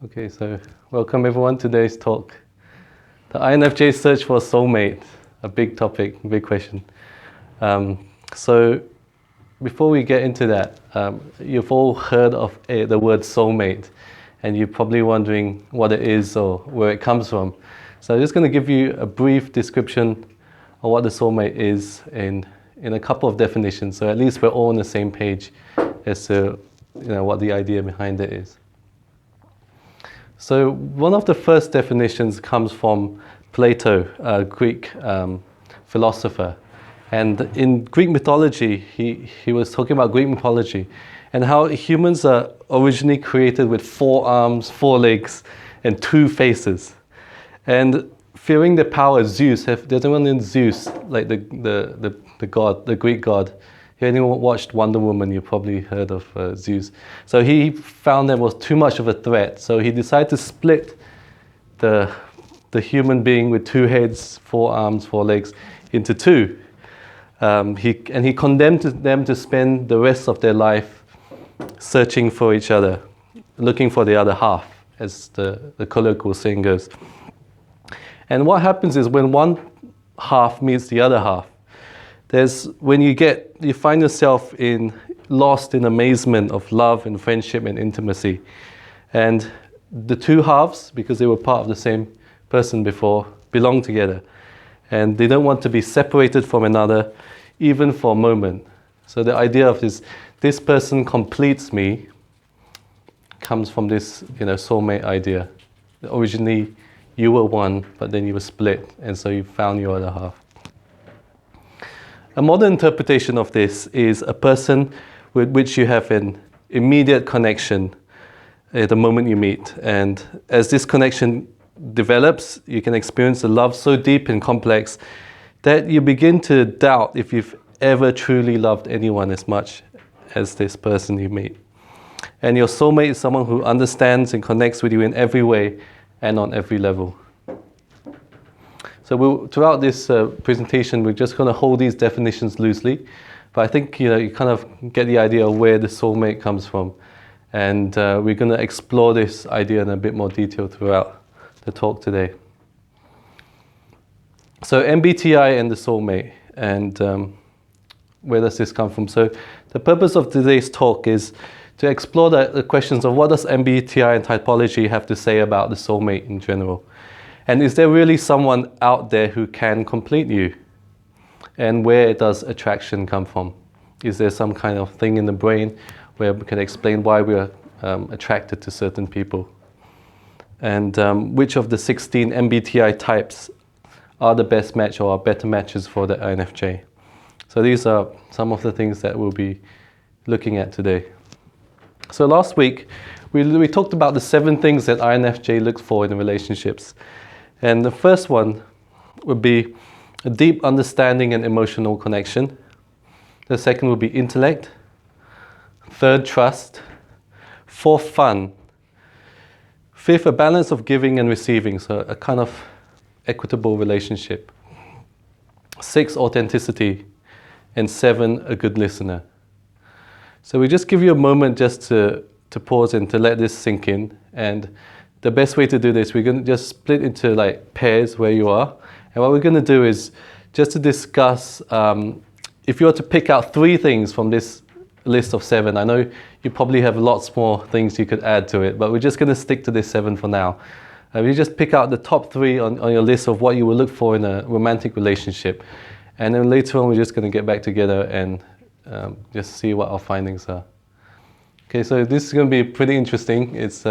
Okay, so welcome everyone to today's talk. The INFJ search for a soulmate, a big topic, big question. So before we get into that, you've all heard of the word soulmate, and you're probably wondering what it is or where it comes from. So I'm just going to give you a brief description of what the soulmate is in a couple of definitions, so at least we're all on the same page as to what the idea behind it is. So one of the first definitions comes from Plato, a Greek philosopher. And in Greek mythology, he was talking about Greek mythology and how humans are originally created with 4 arms, 4 legs, and 2 faces. And fearing the power of Zeus, there's one named Zeus, like the god, the Greek god. If anyone watched Wonder Woman, you probably heard of Zeus. So he found there was too much of a threat. So he decided to split the human being with 2 heads, 4 arms, 4 legs into 2. He condemned them to spend the rest of their life searching for each other, looking for the other half, as the colloquial saying goes. And what happens is when one half meets the other half, you find yourself lost in amazement of love and friendship and intimacy. And the 2 halves, because they were part of the same person before, belong together. And they don't want to be separated from another, even for a moment. So the idea of this person completes me comes from this soulmate idea. Originally, you were one, but then you were split, and so you found your other half. A modern interpretation of this is a person with which you have an immediate connection at the moment you meet. And as this connection develops, you can experience a love so deep and complex that you begin to doubt if you've ever truly loved anyone as much as this person you meet. And your soulmate is someone who understands and connects with you in every way and on every level. So throughout this presentation, we're just going to hold these definitions loosely. But I think you kind of get the idea of where the soulmate comes from. And we're going to explore this idea in a bit more detail throughout the talk today. So MBTI and the soulmate, and where does this come from? So the purpose of today's talk is to explore the questions of what does MBTI and typology have to say about the soulmate in general. And is there really someone out there who can complete you? And where does attraction come from? Is there some kind of thing in the brain where we can explain why we are attracted to certain people? And which of the 16 MBTI types are the best match or are better matches for the INFJ? So these are some of the things that we'll be looking at today. So last week, we talked about the 7 things that INFJ looks for in relationships. And the first one would be a deep understanding and emotional connection. The second would be intellect. 3rd, trust. 4th, fun. 5th, a balance of giving and receiving, so a kind of equitable relationship. 6, authenticity. And 7, a good listener. So we just give you a moment just to pause and to let this sink in. And the best way to do this, we're going to just split into like pairs where you are. And what we're going to do is just to discuss, if you were to pick out 3 things from this list of 7, I know you probably have lots more things you could add to it, but we're just going to stick to this 7 for now. You just pick out the top 3 on your list of what you will look for in a romantic relationship. And then later on, we're just going to get back together and just see what our findings are. Okay, so this is going to be pretty interesting. It's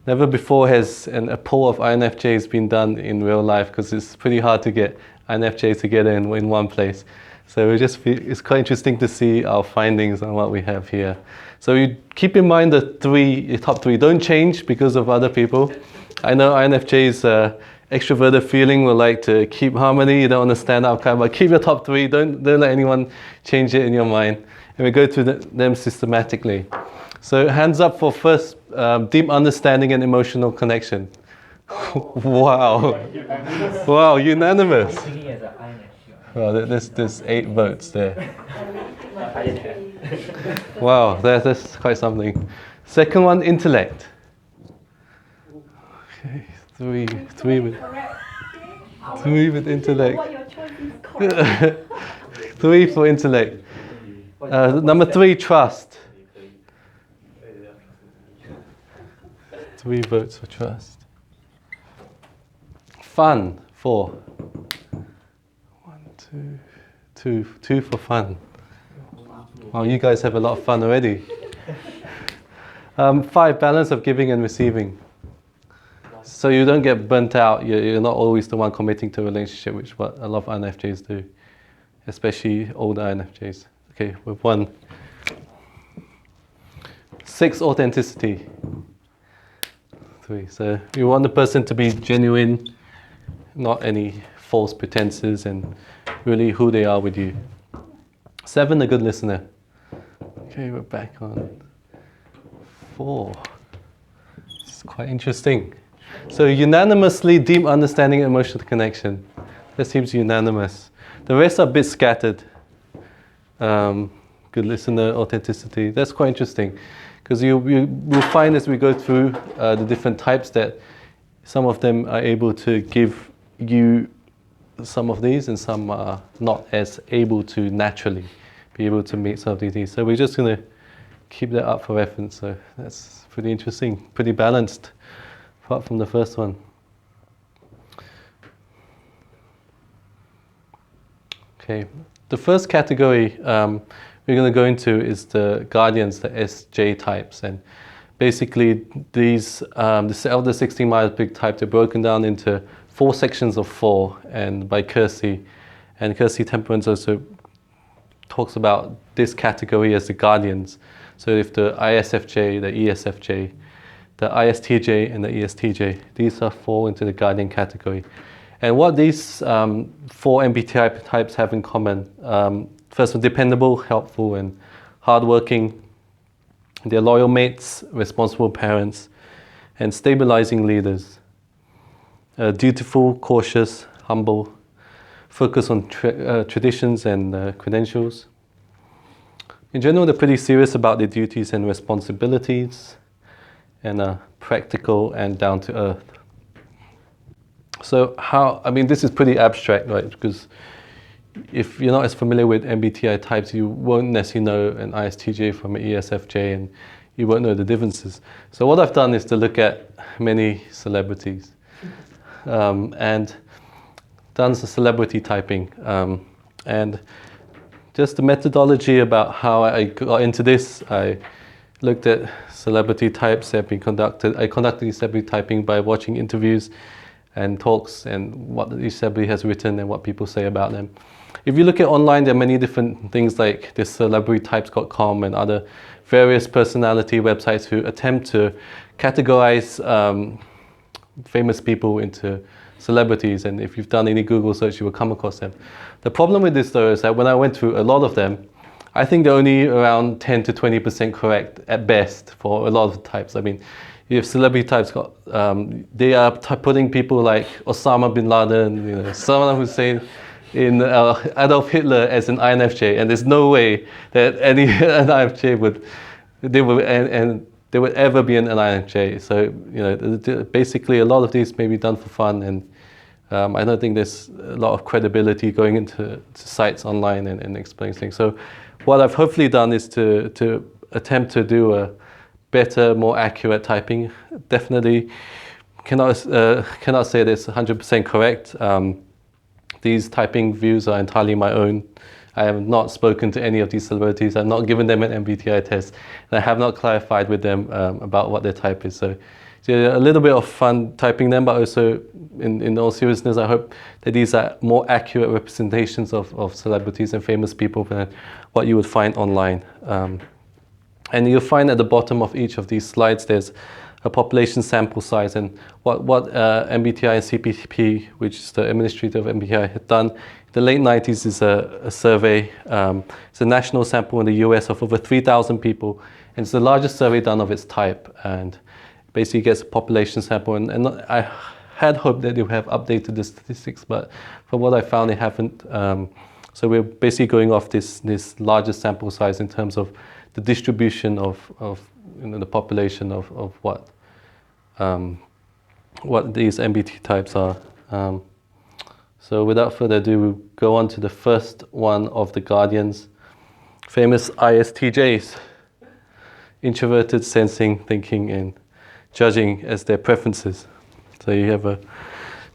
never before has a poll of INFJs been done in real life, because it's pretty hard to get INFJs together in one place. So it's quite interesting to see our findings on what we have here. So you keep in mind the top 3 don't change because of other people. I know INFJs extroverted feeling will like to keep harmony. You don't want to stand out, but keep your top 3. Don't let anyone change it in your mind. And we go through them systematically. So hands up for first, deep understanding and emotional connection. Wow. Wow, unanimous. Well, there's 8 votes there. Wow, that's quite something. Second one, intellect. Okay, three with intellect. What your choice is correct. 3 for intellect. Number 3, trust. 3 votes for trust. Fun, 4. 1, 2, 2 for fun. Oh, you guys have a lot of fun already. 5, balance of giving and receiving. So you don't get burnt out. You're not always the one committing to a relationship, which is what a lot of INFJs do, especially older INFJs. Okay, with 1. 6, authenticity. 3. So you want the person to be genuine, not any false pretenses, and really who they are with you. 7, a good listener. Okay, we're back on 4. It's quite interesting. So unanimously deep understanding and emotional connection. That seems unanimous. The rest are a bit scattered. Good listener, authenticity. That's quite interesting, because we'll find as we go through the different types that some of them are able to give you some of these, and some are not as able to naturally be able to meet some of these needs. So we're just going to keep that up for reference. So that's pretty interesting, pretty balanced, apart from the first one. Okay, the first category we're going to go into is the guardians, the SJ types, and basically these the 16 Myers-Briggs type, they're broken down into 4 sections of 4, and by Kersey, and Kersey Temperance also talks about this category as the guardians. So if the ISFJ, the ESFJ, the ISTJ, and the ESTJ, these are fall into the guardian category. And what these 4 MBTI types have in common, first one, dependable, helpful, and hardworking. They're loyal mates, responsible parents, and stabilizing leaders. Dutiful, cautious, humble, focus on traditions and credentials. In general, they're pretty serious about their duties and responsibilities, and are practical and down to earth. So this is pretty abstract, right? Because if you're not as familiar with MBTI types, you won't necessarily know an ISTJ from an ESFJ, and you won't know the differences. So what I've done is to look at many celebrities and done some celebrity typing. And just the methodology about how I got into this, I looked at celebrity types that have been conducted. I conducted celebrity typing by watching interviews and talks and what each celebrity has written and what people say about them. If you look at online, there are many different things like this celebritytypes.com and other various personality websites who attempt to categorize famous people into celebrities, and if you've done any Google search, you will come across them. The problem with this, though, is that when I went through a lot of them, I think they're only around 10 to 20% correct at best for a lot of types. I mean, if celebrity types they are putting people like Osama bin Laden, Saddam Hussein, in Adolf Hitler as an INFJ, and there's no way that an INFJ would ever be an INFJ. So basically a lot of these may be done for fun, and I don't think there's a lot of credibility going into sites online and explaining things. So what I've hopefully done is to attempt to do a better, more accurate typing. Definitely cannot say that it's 100% correct. These typing views are entirely my own. I have not spoken to any of these celebrities. I've not given them an MBTI test, and I have not clarified with them about what their type is. So a little bit of fun typing them, but also in all seriousness, I hope that these are more accurate representations of celebrities and famous people than what you would find online. And you'll find at the bottom of each of these slides there's a population sample size, and what MBTI and CPP, which is the administrator of MBTI, had done in the late 90s is a survey. It's a national sample in the US of over 3,000 people, and it's the largest survey done of its type, and basically gets a population sample. And I had hoped that they would have updated the statistics, but from what I found, they haven't. So we're basically going off this largest sample size in terms of the distribution of the population of what what these MBTI types are. So without further ado, we'll go on to the first one of the Guardians, famous ISTJs, introverted, sensing, thinking, and judging as their preferences. So you have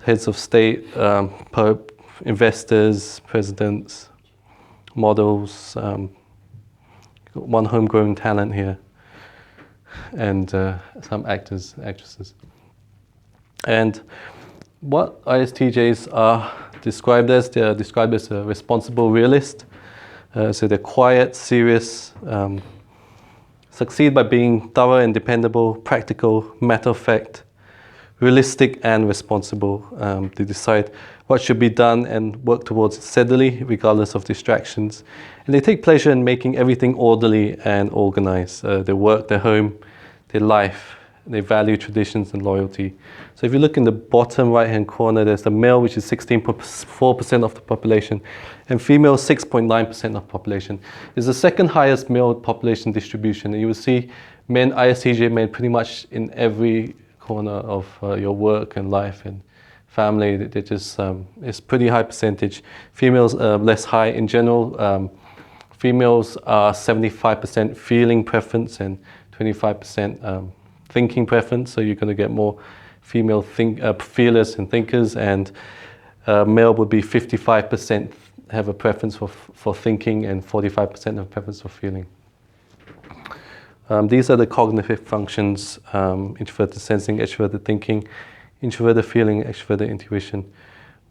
heads of state, Pope, investors, presidents, models, one homegrown talent here, and some actors, actresses. And what ISTJs are described as, they are described as a responsible realist. So they're quiet, serious, succeed by being thorough and dependable, practical, matter of fact, realistic and responsible. They decide what should be done and work towards it steadily, regardless of distractions. And they take pleasure in making everything orderly and organized. Their work, their home, their life. They value traditions and loyalty. So if you look in the bottom right-hand corner, there's the male, which is 16.4% of the population, and female, 6.9% of the population. It's the second highest male population distribution. And you will see men, ISTJ men, pretty much in every corner of your work and life and family. They just, it's pretty high percentage. Females less high in general. Females are 75% feeling preference and 25% thinking preference, so you're going to get more female feelers and thinkers, and male would be 55% have a preference for thinking and 45% have a preference for feeling. These are the cognitive functions: introverted sensing, extroverted thinking, introverted feeling, extroverted intuition,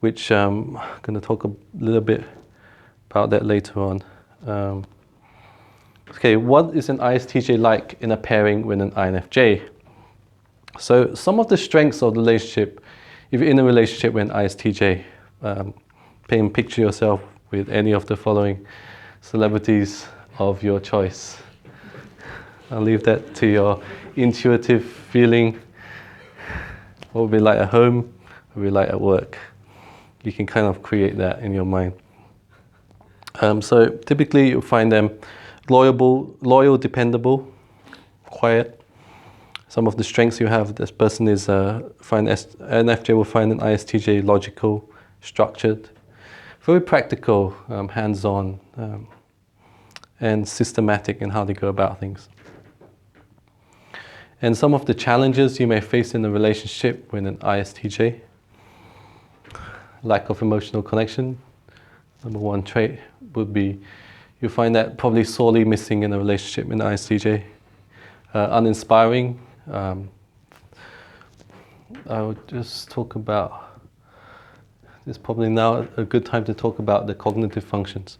which I'm going to talk a little bit about that later on. Okay, what is an ISTJ like in a pairing with an INFJ? So some of the strengths of the relationship, if you're in a relationship with an ISTJ, picture yourself with any of the following celebrities of your choice. I'll leave that to your intuitive feeling. What would be like at home? What would be like at work? You can kind of create that in your mind. So typically you'll find them loyal, dependable, quiet. Some of the strengths you have, this person is INFJ will find an ISTJ logical, structured, very practical, hands-on, and systematic in how they go about things. And some of the challenges you may face in a relationship with an ISTJ: lack of emotional connection. Number one trait would be you find that probably sorely missing in a relationship with an ISTJ. Uninspiring. I would just talk about, it's probably now a good time to talk about the cognitive functions.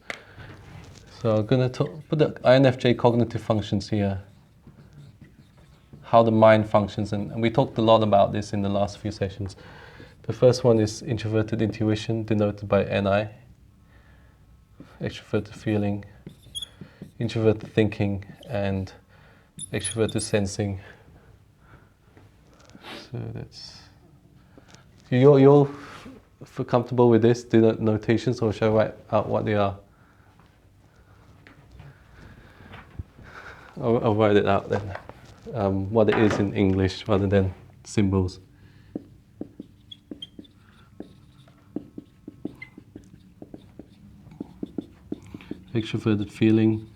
So I'm going to put the INFJ cognitive functions here, how the mind functions, and we talked a lot about this in the last few sessions. The first one is introverted intuition, denoted by NI, extroverted feeling, introverted thinking, and extroverted sensing. So that's, you'll feel comfortable with this, do the notations, or shall I write out what they are? I'll write it out then, what it is in English rather than symbols. Extroverted feeling,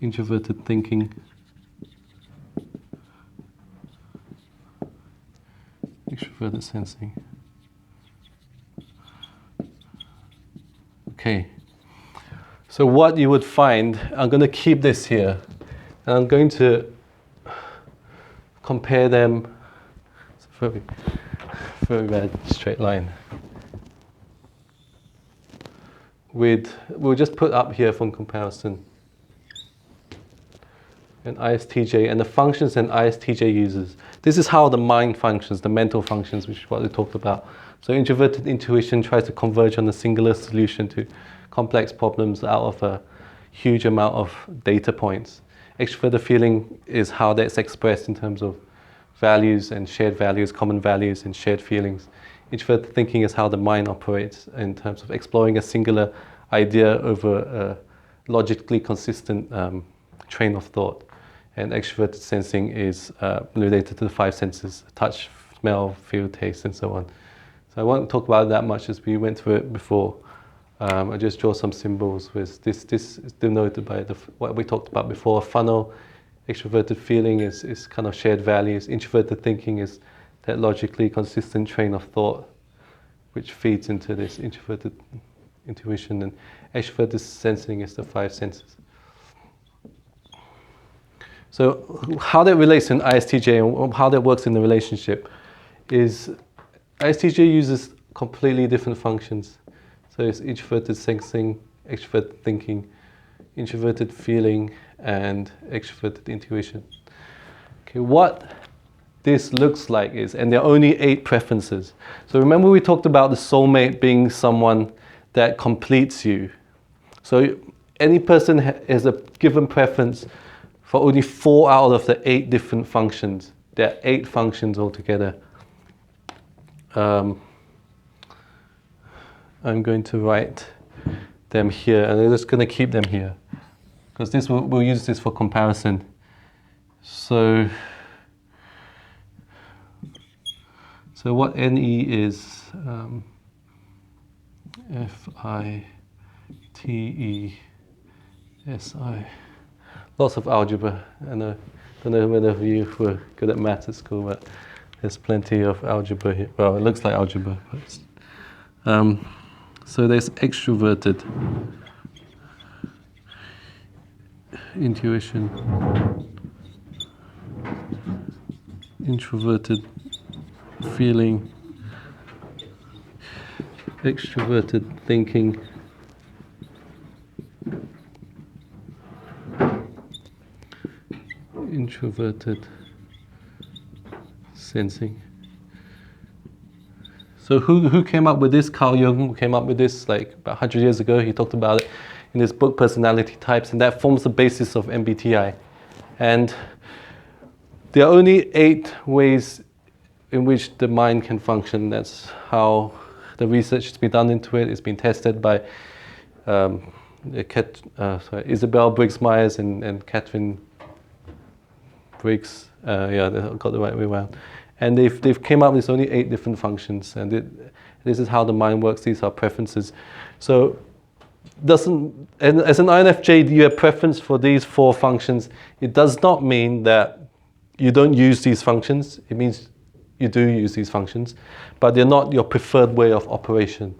introverted thinking, extroverted sensing. Okay, so what you would find, I'm going to keep this here, and I'm going to compare them. It's a very bad straight line. We'll just put up here for comparison an ISTJ and the functions an ISTJ uses. This is how the mind functions, the mental functions, which is what we talked about. So introverted intuition tries to converge on a singular solution to complex problems out of a huge amount of data points. Extroverted feeling is how that's expressed in terms of values and shared values, common values and shared feelings. Introverted thinking is how the mind operates in terms of exploring a singular idea over a logically consistent train of thought. and extroverted sensing is related to the five senses: touch, smell, feel, taste, and so on. So I won't talk about it that much as we went through it before. I just draw some symbols with this is denoted by what we talked about before. Funnel, extroverted feeling is kind of shared values. Introverted thinking is that logically consistent train of thought which feeds into this introverted intuition, and extroverted sensing is the five senses. So how that relates in ISTJ and how that works in the relationship is ISTJ uses completely different functions. So it's introverted sensing, extroverted thinking, introverted feeling, and extroverted intuition. Okay, what this looks like is, and there are only 8 preferences. So remember we talked about the soulmate being someone that completes you. So any person has a given preference for only 4 out of the 8 different functions. There are 8 functions altogether. I'm going to write them here, and I'm just going to keep them here because we'll use this for comparison. So what NE is FITESI. Lots of algebra. I don't know whether you were good at maths at school, but there's plenty of algebra here. Well, it looks like algebra. But so there's extroverted intuition, introverted feeling, extroverted thinking, introverted sensing. So who came up with this? Carl Jung came up with this like about 100 years ago. He talked about it in his book Personality Types, and that forms the basis of MBTI. And there are only 8 ways in which the mind can function. That's how the research has been done into it. It's been tested by Isabel Briggs-Myers and Catherine Briggs. Yeah, they got the right way around. And they've came up with only 8 different functions, and this is how the mind works. These are preferences. So as an INFJ, you have preference for these 4 functions. It does not mean that you don't use these functions. It means you do use these functions, but they're not your preferred way of operation.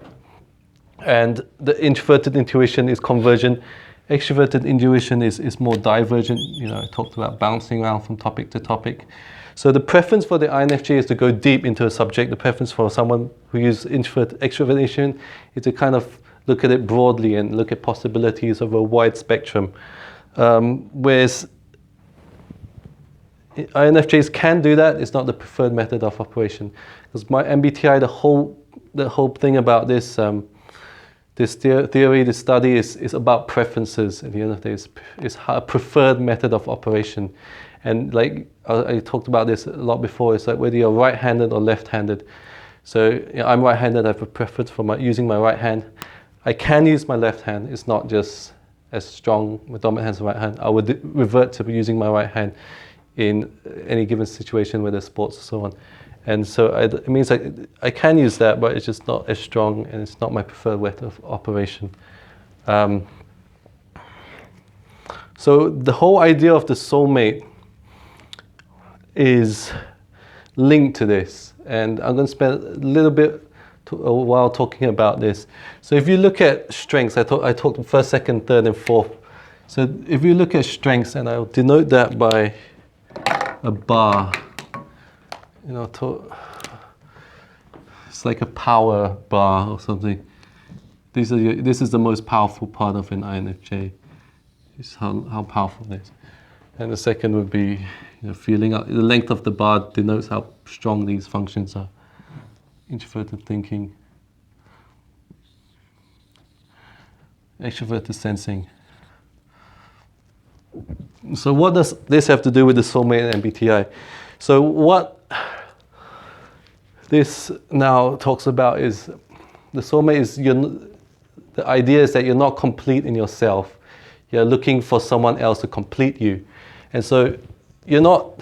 And the introverted intuition is convergent. Extroverted intuition is more divergent. I talked about bouncing around from topic to topic. So the preference for the INFJ is to go deep into a subject. The preference for someone who uses extroverted intuition is to kind of look at it broadly and look at possibilities of a wide spectrum. Whereas INFJs can do that. It's not the preferred method of operation. Because my MBTI, the whole thing about this theory, this study is about preferences. At the end of the day, it's a preferred method of operation. And like I talked about this a lot before, it's like whether you're right-handed or left-handed. So I'm right-handed. I have a preference for using my right hand. I can use my left hand. It's not just as strong with dominant hands and right hand. I would revert to using my right hand in any given situation, whether sports or so on. And so it means I can use that, but it's just not as strong, and it's not my preferred way of operation. So the whole idea of the soulmate is linked to this, and I'm going to spend a while talking about this. So if you look at strengths, I talked first, second, third, and fourth. So if you look at strengths, and I'll denote that by a bar. It's like a power bar or something. This is the most powerful part of an INFJ. Is how powerful it is. And the second would be feeling. The length of the bar denotes how strong these functions are. Introverted thinking, extroverted sensing. So what does this have to do with the soulmate and MBTI? So what this now talks about is the soulmate is the idea is that you're not complete in yourself. You're looking for someone else to complete you. And so you're not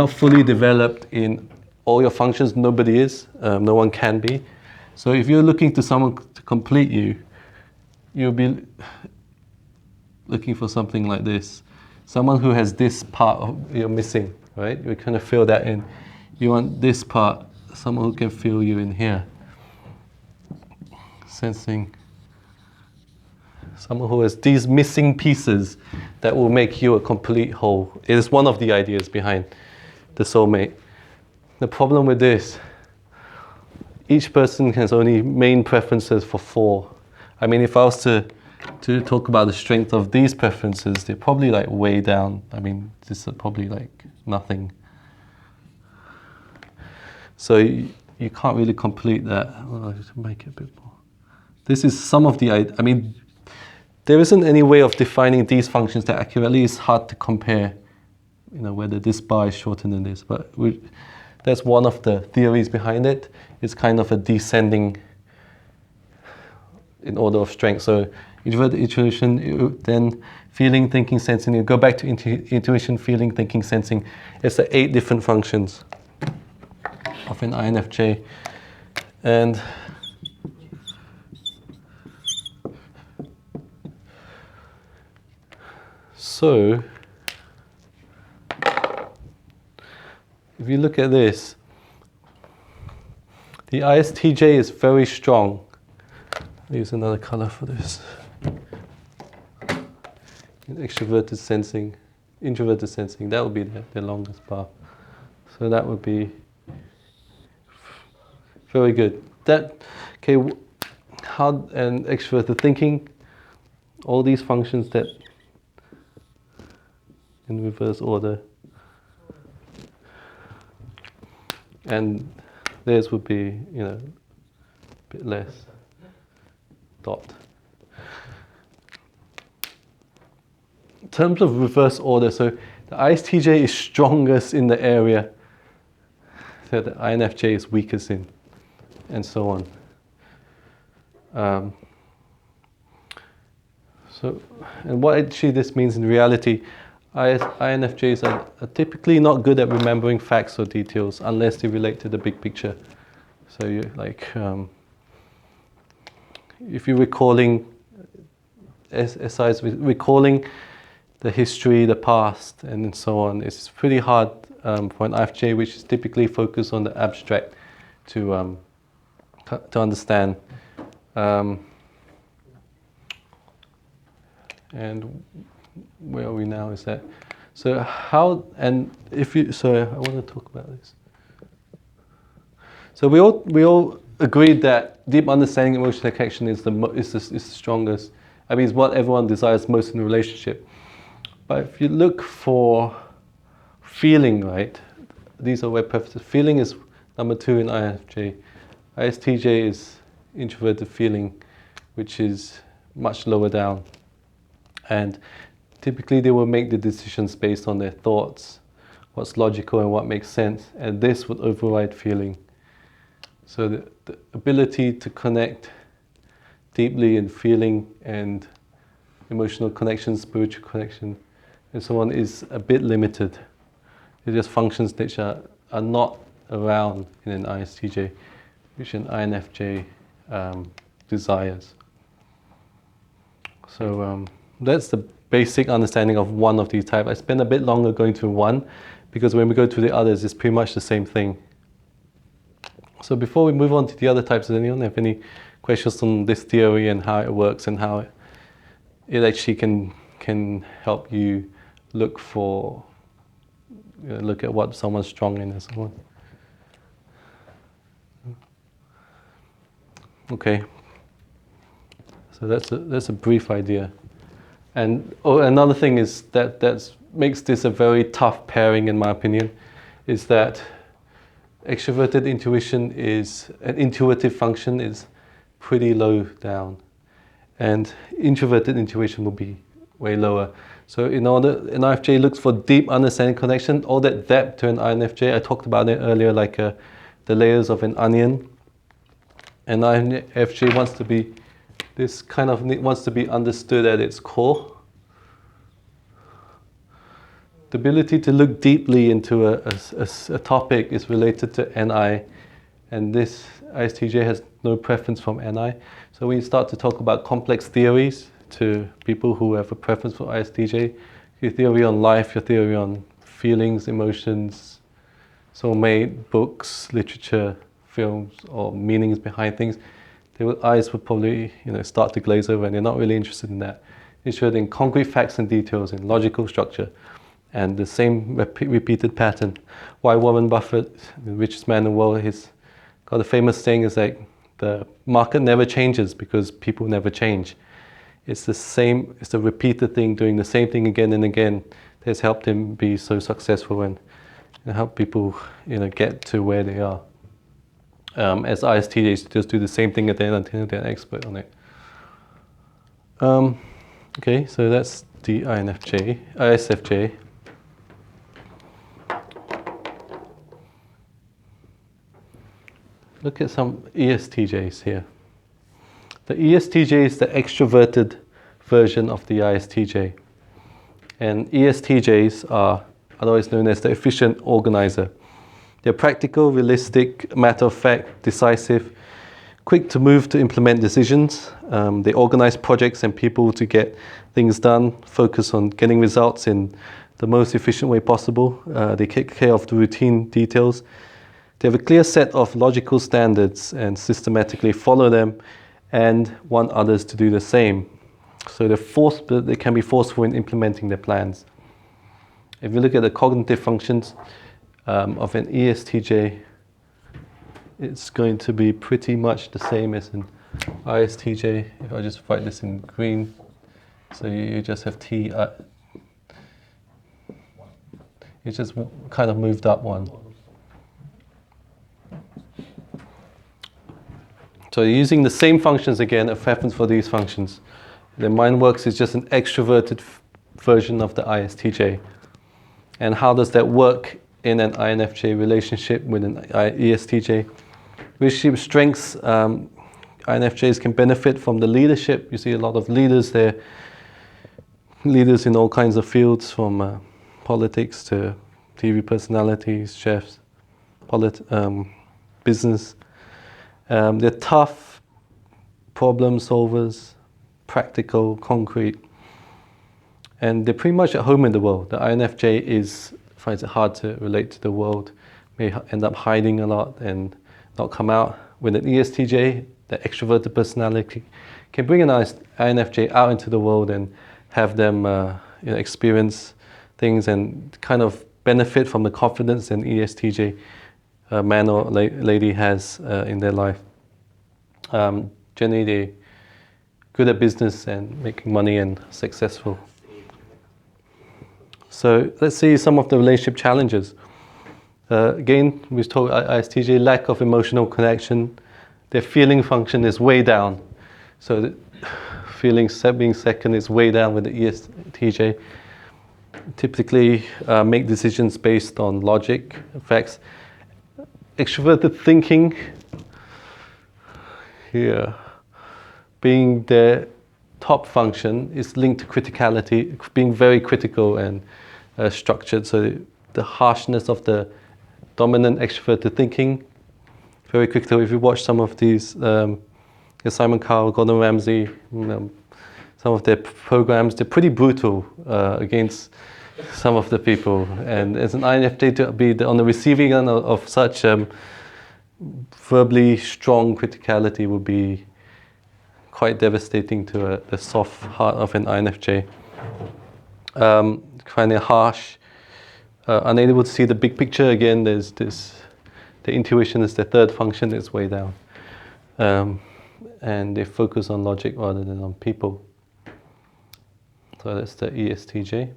fully developed in all your functions. Nobody is. No one can be. So if you're looking to someone to complete you, you'll be looking for something like this. Someone who has this part you're missing, right? You kind of fill that in. You want this part, someone who can fill you in here. Sensing. Someone who has these missing pieces that will make you a complete whole. It is one of the ideas behind the soulmate. The problem with this, each person has only main preferences for 4. I mean, if I was to talk about the strength of these preferences, they're probably like way down. I mean, this is probably like nothing. So you can't really complete that. Well, just make it a bit more. This is some of the, I mean, there isn't any way of defining these functions that accurately. It's hard to compare, whether this bar is shorter than this. But that's one of the theories behind it. It's kind of a descending in order of strength. So introverted intuition, then feeling, thinking, sensing. You go back to intuition, feeling, thinking, sensing. It's the 8 different functions of an INFJ. And so, if you look at this, the ISTJ is very strong. I'll use another color for this. Extroverted sensing, introverted sensing, that would be the longest bar. So that would be very good. How and extroverted thinking, all these functions that in reverse order. And theirs would be, a bit less. Dot. In terms of reverse order, so the ISTJ is strongest in the area that the INFJ is weakest in, and so on. And what actually this means in reality, INFJs are typically not good at remembering facts or details unless they relate to the big picture. So you if you're recalling, SIs recalling the history, the past, and so on, it's pretty hard for an INFJ, which is typically focused on the abstract, to understand. And where are we now? Is that so? How and if you? So I want to talk about this. So we all agreed that deep understanding, emotional connection is the strongest. I mean, it's what everyone desires most in a relationship. But if you look for feeling, right? These are where preferences. Feeling is number 2 in INFJ. ISTJ is introverted feeling, which is much lower down. And typically they will make the decisions based on their thoughts, what's logical and what makes sense, and this would override feeling. So the ability to connect deeply in feeling and emotional connection, spiritual connection, and so on is a bit limited. They're just functions which are not around in an ISTJ, which an INFJ desires. So that's the basic understanding of one of these types. I spent a bit longer going through one, because when we go through the others, it's pretty much the same thing. So before we move on to the other types, does anyone have any questions on this theory and how it works and how it actually can help you look at what someone's strong in and so on? Okay. So that's a brief idea. And another thing is that makes this a very tough pairing, in my opinion, is that extroverted intuition is an intuitive function is pretty low down, and introverted intuition will be way lower. So an INFJ looks for deep understanding connection, all that depth to an INFJ. I talked about it earlier, like the layers of an onion. And INFJ wants to be understood at its core. The ability to look deeply into a topic is related to NI, and this ISTJ has no preference from NI. So when you start to talk about complex theories to people who have a preference for ISTJ, your theory on life, your theory on feelings, emotions, soulmate, books, literature, films, or meanings behind things, their eyes would probably start to glaze over, and they're not really interested in that. They're interested in concrete facts and details, in logical structure, and the same repeated pattern. Why Warren Buffett, the richest man in the world, he's got a famous saying is like, the market never changes because people never change. It's the same, it's a repeated thing, doing the same thing again and again that's helped him be so successful and help people get to where they are. As ISTJs, just do the same thing again until they're an expert on it. Okay, so that's the INFJ, ISFJ. Look at some ESTJs here. The ESTJ is the extroverted version of the ISTJ. And ESTJs are otherwise known as the efficient organizer. They're practical, realistic, matter-of-fact, decisive, quick to move to implement decisions. They organize projects and people to get things done, focus on getting results in the most efficient way possible. They take care of the routine details. They have a clear set of logical standards and systematically follow them and want others to do the same. So they can be forceful in implementing their plans. If you look at the cognitive functions of an ESTJ, it's going to be pretty much the same as an ISTJ. If I just write this in green, so you just have T. You just kind of moved up one. So using the same functions again, a preference for these functions. The mind works is just an extroverted version of the ISTJ. And how does that work in an INFJ relationship with an ESTJ? Relationship strengths, INFJs can benefit from the leadership. You see a lot of leaders there, leaders in all kinds of fields, from politics to TV personalities, chefs, business. They're tough, problem solvers, practical, concrete, and they're pretty much at home in the world. The INFJ finds it hard to relate to the world, may end up hiding a lot and not come out. With an ESTJ, the extroverted personality can bring an INFJ out into the world and have them experience things and kind of benefit from the confidence an ESTJ man or lady has in their life. Generally, they're good at business and making money and successful. So let's see some of the relationship challenges. Again, we've talked ISTJ, lack of emotional connection. Their feeling function is way down. So the feelings being second is way down with the ESTJ. Typically make decisions based on logic, facts. Extroverted thinking, here, being their top function, is linked to criticality, being very critical and structured. So the harshness of the dominant extroverted thinking, very critical. If you watch some of these, Simon Cowell, Gordon Ramsay, some of their programs, they're pretty brutal against some of the people. And as an INFJ, to be on the receiving end of such verbally strong criticality would be quite devastating to the soft heart of an INFJ. Kind of harsh, unable to see the big picture. Again, there's this, the intuition is the third function, it's way down. And they focus on logic rather than on people. So that's the ESTJ.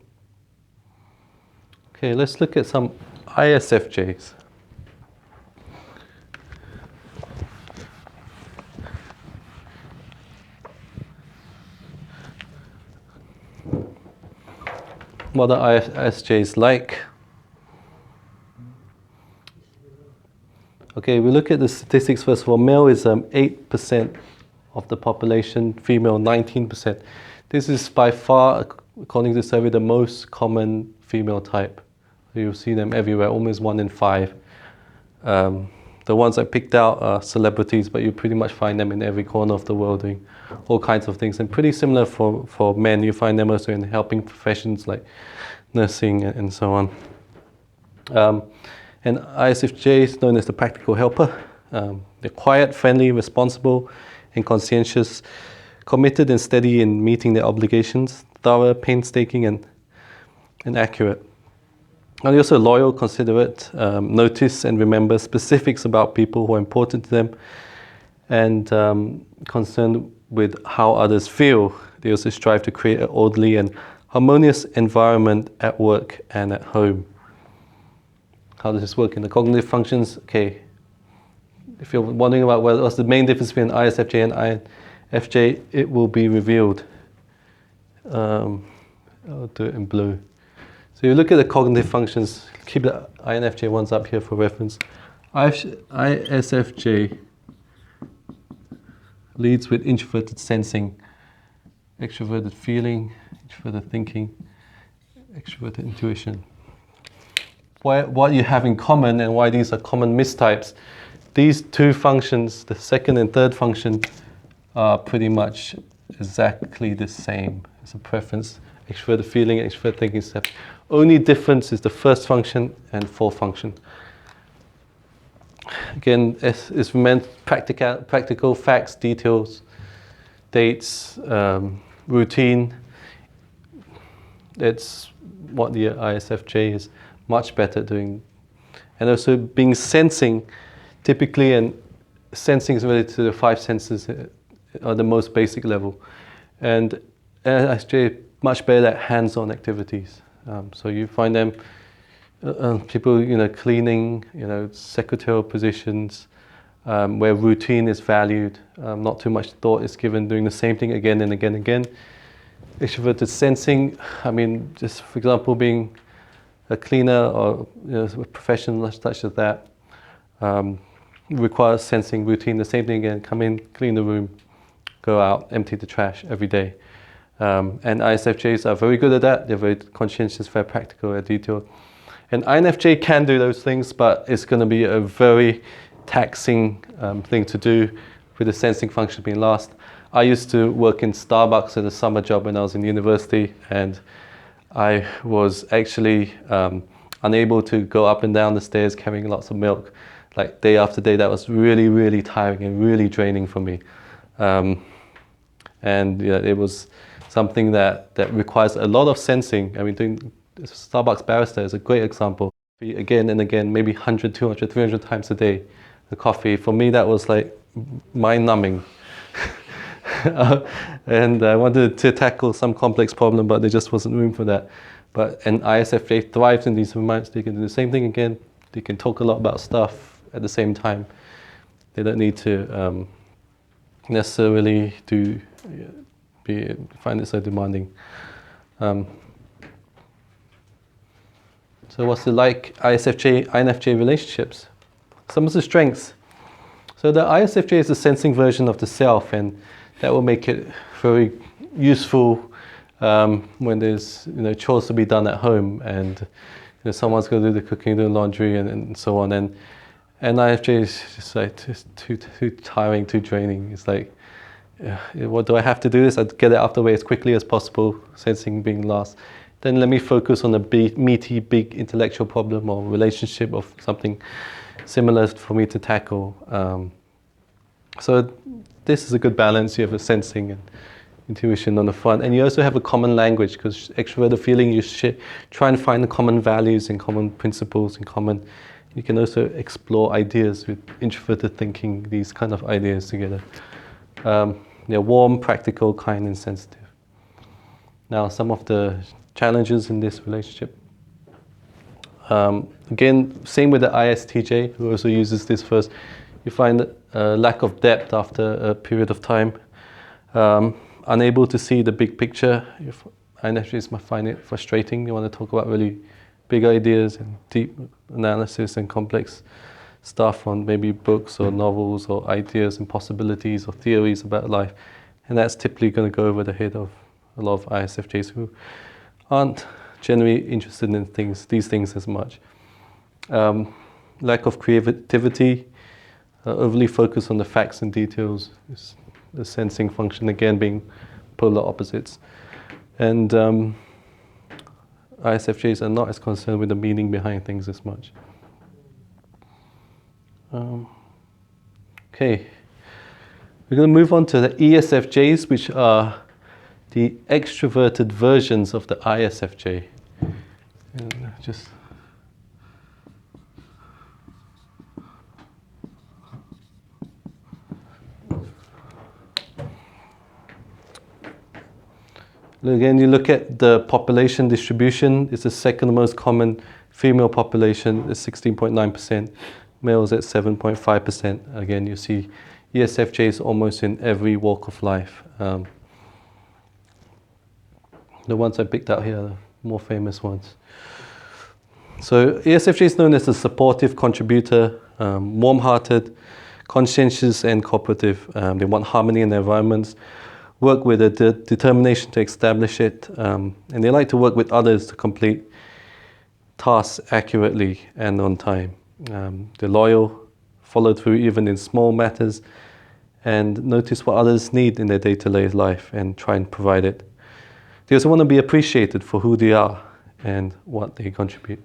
Okay, let's look at some ISFJs. What are ISFJs like? Okay, we look at the statistics first of all. Male is 8% of the population, female 19%. This is by far, according to the survey, the most common female type. You'll see them everywhere, almost 1 in 5. The ones I picked out are celebrities, but you pretty much find them in every corner of the world doing all kinds of things. And pretty similar for men, you find them also in helping professions like nursing and so on. And ISFJ is known as the practical helper. They're quiet, friendly, responsible, and conscientious, committed and steady in meeting their obligations, thorough, painstaking, and accurate. And they're also loyal, considerate, notice and remember specifics about people who are important to them, and concerned with how others feel. They also strive to create an orderly and harmonious environment at work and at home. How does this work in the cognitive functions? Okay, if you're wondering about what's the main difference between ISFJ and INFJ, it will be revealed. I'll do it in blue. So you look at the cognitive functions, keep the INFJ ones up here for reference. ISFJ leads with introverted sensing, extroverted feeling, introverted thinking, extroverted intuition. What you have in common and why these are common mistypes, these two functions, the second and third function, are pretty much exactly the same. It's a preference, extroverted feeling, extroverted thinking stuff. Only difference is the first function and fourth function. Again, it's meant practical facts, details, dates, routine. It's what the ISFJ is much better at doing. And also being sensing, typically, and sensing is related to the 5 senses at the most basic level. And ISFJ much better at hands-on activities. So you find them, people, cleaning, secretarial positions, where routine is valued, not too much thought is given, doing the same thing again and again and again. Extroverted sensing, just for example, being a cleaner or a profession such as that, requires sensing routine, the same thing again, come in, clean the room, go out, empty the trash every day. And ISFJs are very good at that. They're very conscientious, very practical, very detailed. And INFJ can do those things, but it's going to be a very taxing thing to do with the sensing function being last. I used to work in Starbucks at a summer job when I was in university, and I was actually unable to go up and down the stairs carrying lots of milk. Like day after day, that was really, really tiring and really draining for me. And it was something that requires a lot of sensing. Doing Starbucks barista is a great example. Again and again, maybe 100, 200, 300 times a day, the coffee. For me, that was like mind-numbing. And I wanted to tackle some complex problem, but there just wasn't room for that. And ISFJ thrives in these environments. They can do the same thing again. They can talk a lot about stuff at the same time. They don't need to necessarily find it so demanding. So what's it like, ISFJ, INFJ relationships? Some of the strengths. So the ISFJ is the sensing version of the self, and that will make it very useful when there's chores to be done at home, and someone's going to do the cooking, do the laundry, and so on. And ISFJ is just like too tiring, too draining. It's like, what do I have to do this? I'd get it out of the way as quickly as possible, sensing being last. Then let me focus on a meaty, big intellectual problem or relationship or something similar for me to tackle. So this is a good balance. You have a sensing and intuition on the front, and you also have a common language, because extroverted feeling, you try and find the common values and common principles and common. You can also explore ideas with introverted thinking, these kind of ideas together. They're warm, practical, kind, and sensitive. Now, some of the challenges in this relationship. Again, same with the ISTJ, who also uses this first. You find a lack of depth after a period of time. Unable to see the big picture. INFJs might find it frustrating. You want to talk about really big ideas and deep analysis and complex stuff on maybe books or novels or ideas and possibilities or theories about life. And that's typically going to go over the head of a lot of ISFJs who aren't generally interested in these things as much. Lack of creativity, overly focused on the facts and details, the sensing function again being polar opposites. And ISFJs are not as concerned with the meaning behind things as much. Okay, we're going to move on to the ESFJs, which are the extroverted versions of the ISFJ. And just again, you look at the population distribution. It's the second most common female population, is 16.9%. Males at 7.5%. Again, you see ESFJs almost in every walk of life. The ones I picked out here are the more famous ones. So ESFJ is known as a supportive contributor, warm-hearted, conscientious and cooperative. They want harmony in their environments, work with a determination to establish it, and they like to work with others to complete tasks accurately and on time. They're loyal, follow through even in small matters, and notice what others need in their day-to-day life and try and provide it. They also want to be appreciated for who they are and what they contribute.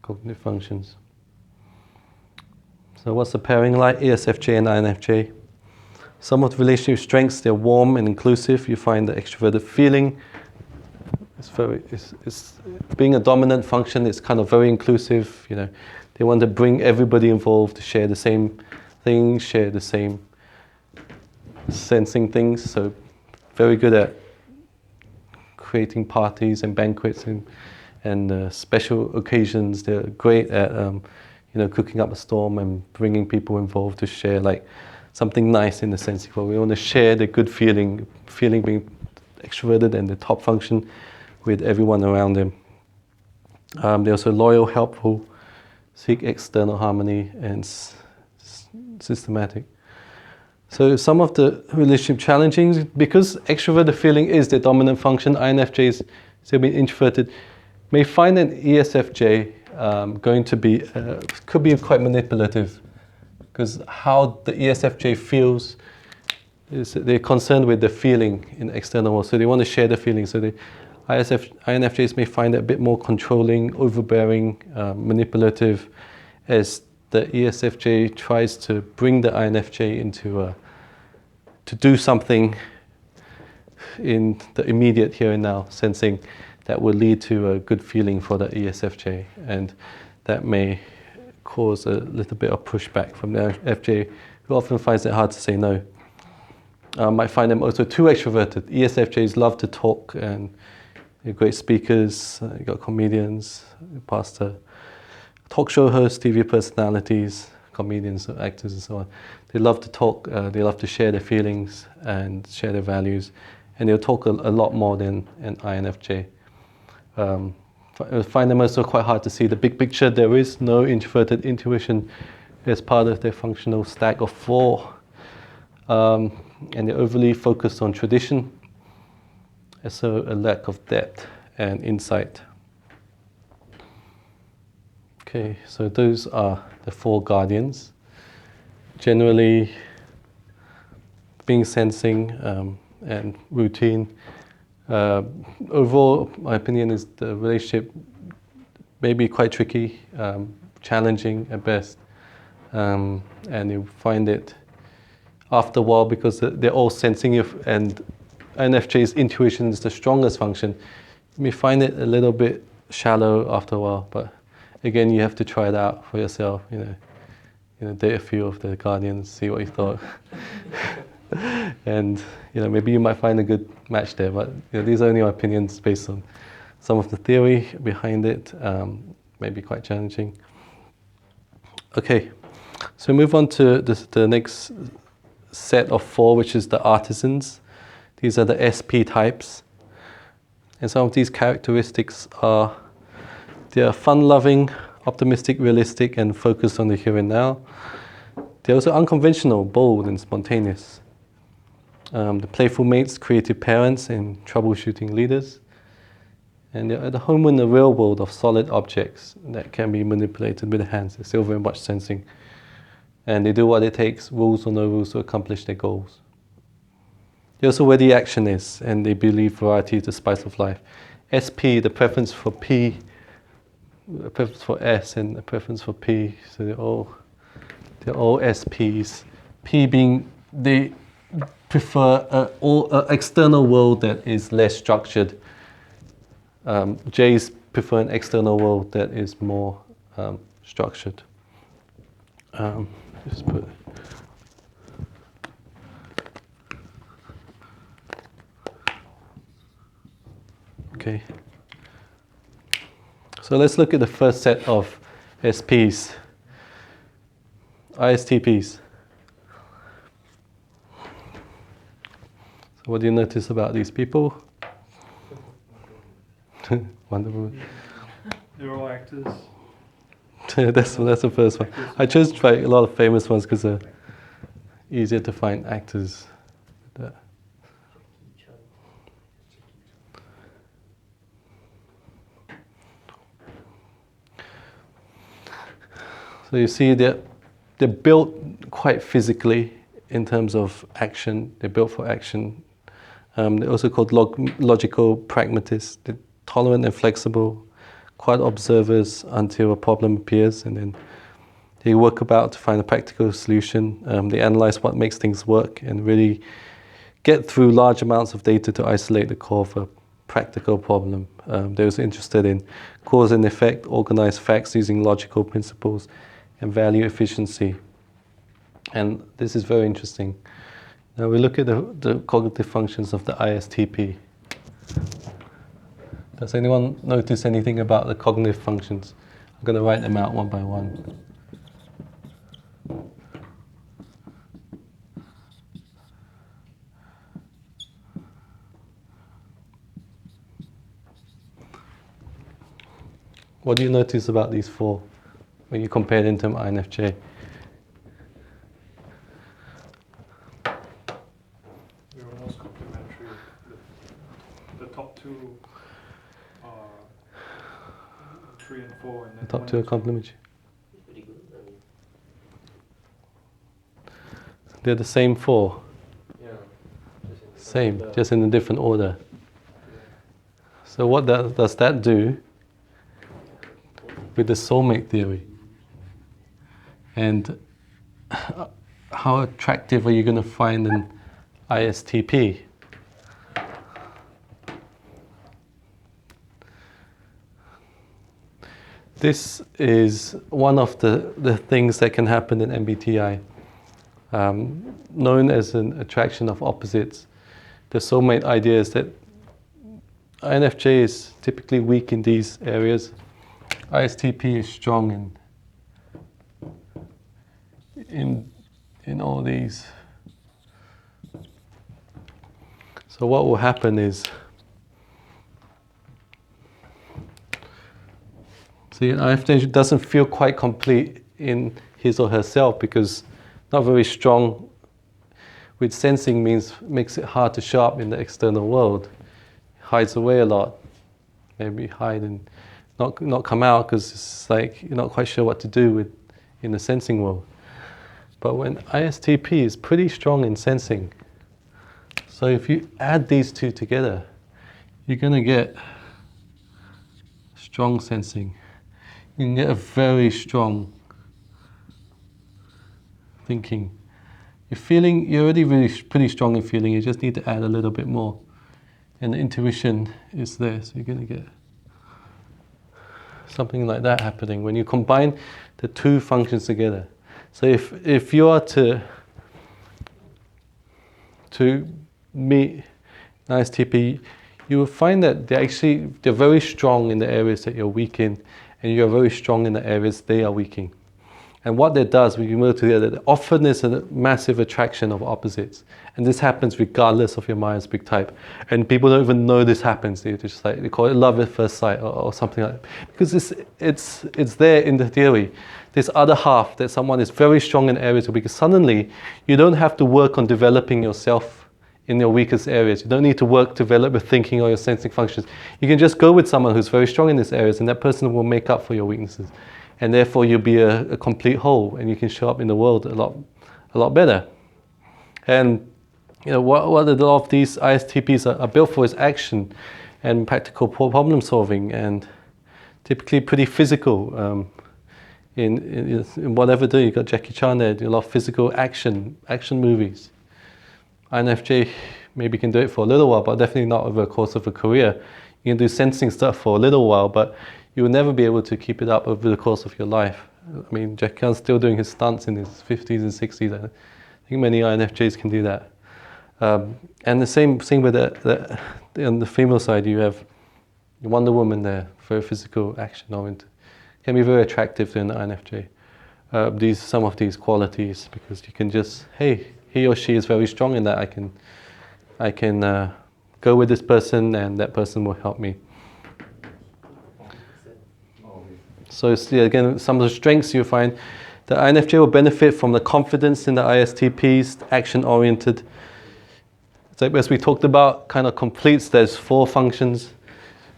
Cognitive functions. So what's the pairing like? ESFJ and INFJ. Some of the relationship strengths, they're warm and inclusive. You find the extroverted feeling. It's being a dominant function, it's kind of very inclusive. You know, they want to bring everybody involved to share the same things, share the same sensing things. So very good at creating parties and banquets and special occasions. They're great at cooking up a storm and bringing people involved to share like something nice in the sense of we want to share the good feeling being extroverted and the top function with everyone around them. They're also loyal, helpful, seek external harmony, and systematic. So some of the relationship challenges, because extroverted feeling is the dominant function, INFJs, still being introverted, may find an ESFJ going to be, could be quite manipulative, because how the ESFJ feels is they're concerned with the feeling in the external world, so they want to share the feeling. So the INFJs may find it a bit more controlling, overbearing, manipulative, as the ESFJ tries to bring the INFJ into to do something in the immediate here and now, sensing that will lead to a good feeling for the ESFJ, and that may cause a little bit of pushback from the INFJ, who often finds it hard to say no. Might find them also too extroverted. ESFJs love to talk and they're great speakers. You got comedians, pastor, talk show hosts, TV personalities, comedians, actors, and so on. They love to talk. They love to share their feelings and share their values, and they'll talk a lot more than an INFJ. I find them also quite hard to see the big picture. There is no introverted intuition as part of their functional stack of 4, and they're overly focused on tradition. So a lack of depth and insight. Okay, so those are the 4 guardians. Generally, being sensing and routine. Overall, my opinion is the relationship may be quite tricky, challenging at best, and you find it after a while, because they're all sensing you, and INFJ's intuition is the strongest function. You may find it a little bit shallow after a while, but again, you have to try it out for yourself. Date a few of the guardians, see what you thought, and maybe you might find a good match there. But these are only my opinions based on some of the theory behind it. May be quite challenging. Okay, so move on to the next set of 4, which is the Artisans. These are the SP types. And some of these characteristics are, they are fun-loving, optimistic, realistic, and focused on the here and now. They're also unconventional, bold, and spontaneous. The playful mates, creative parents, and troubleshooting leaders. And they're at home in the real world of solid objects that can be manipulated with the hands. They're still very much sensing. And they do what it takes, rules or no rules, to accomplish their goals. They're also where the action is, and they believe variety is the spice of life. SP, the preference for P, a preference for S, and a preference for P. So they're all SPs. P being they prefer an external world that is less structured. J's prefer an external world that is more structured. Just put. Okay. So let's look at the first set of SPs, ISTPs. So what do you notice about these people? Wonderful. They're all actors. that's the first one. I chose to try a lot of famous ones because they're easier to find actors. So you see they're built quite physically in terms of action. They're built for action. They're also called logical pragmatists. They're tolerant and flexible, quiet observers until a problem appears, and then they work about to find a practical solution. They analyze what makes things work and really get through large amounts of data to isolate the core of a practical problem. They're also interested in cause and effect, organize facts using logical principles, and value efficiency. And this is very interesting. Now we look at the cognitive functions of the ISTP. Does anyone notice anything about the cognitive functions? I'm going to write them out one by one. What do you notice about these four when you compare them to INFJ? They're almost complementary. The top two are 3 and 4. And then The top two are complementary. They're the same four. Yeah. Same, just in a different order. So what does that do with the soulmate theory? And how attractive are you going to find an ISTP? This is one of the things that can happen in MBTI, known as an attraction of opposites. The soulmate idea is that INFJ is typically weak in these areas. ISTP is strong in all these. So what will happen is, see, an INFJ doesn't feel quite complete in his or herself because not very strong with sensing makes it hard to show up in the external world. Hides away a lot. Maybe hide and not come out because it's like you're not quite sure what to do in the sensing world. But when ISTP is pretty strong in sensing, so if you add these two together, you're going to get strong sensing. You can get a very strong thinking. You're already really pretty strong in feeling, you just need to add a little bit more. And the intuition is there, so you're going to get something like that happening when you combine the two functions together. So if you are to meet an ISTP, you will find that they're very strong in the areas that you're weak in, and you're very strong in the areas they are weak in. And what that does when you move together, often there's a massive attraction of opposites. And this happens regardless of your Myers-Briggs type. And people don't even know this happens. They call it love at first sight or something like that. Because it's there in the theory. This other half, that someone is very strong in areas because suddenly you don't have to work on developing yourself in your weakest areas. You don't need to work to develop your thinking or your sensing functions. You can just go with someone who's very strong in these areas, and that person will make up for your weaknesses. And therefore you'll be a complete whole, and you can show up in the world a lot better. And what a lot of these ISTPs are built for is action and practical problem solving, and typically pretty physical. In whatever do, you've got Jackie Chan there, do a lot of physical action movies. INFJ maybe can do it for a little while, but definitely not over the course of a career. You can do sensing stuff for a little while, but you will never be able to keep it up over the course of your life. I mean, Jackie Chan's still doing his stunts in his 50s and 60s. I think many INFJs can do that. And the same thing with on the female side, you have Wonder Woman there, very physical, action oriented. Can be very attractive to an INFJ. Some of these qualities, because you can just, hey, he or she is very strong in that. I can go with this person, and that person will help me. So again, some of the strengths you find, the INFJ will benefit from the confidence in the ISTPs, action-oriented. So as we talked about, kind of completes, there's 4 functions.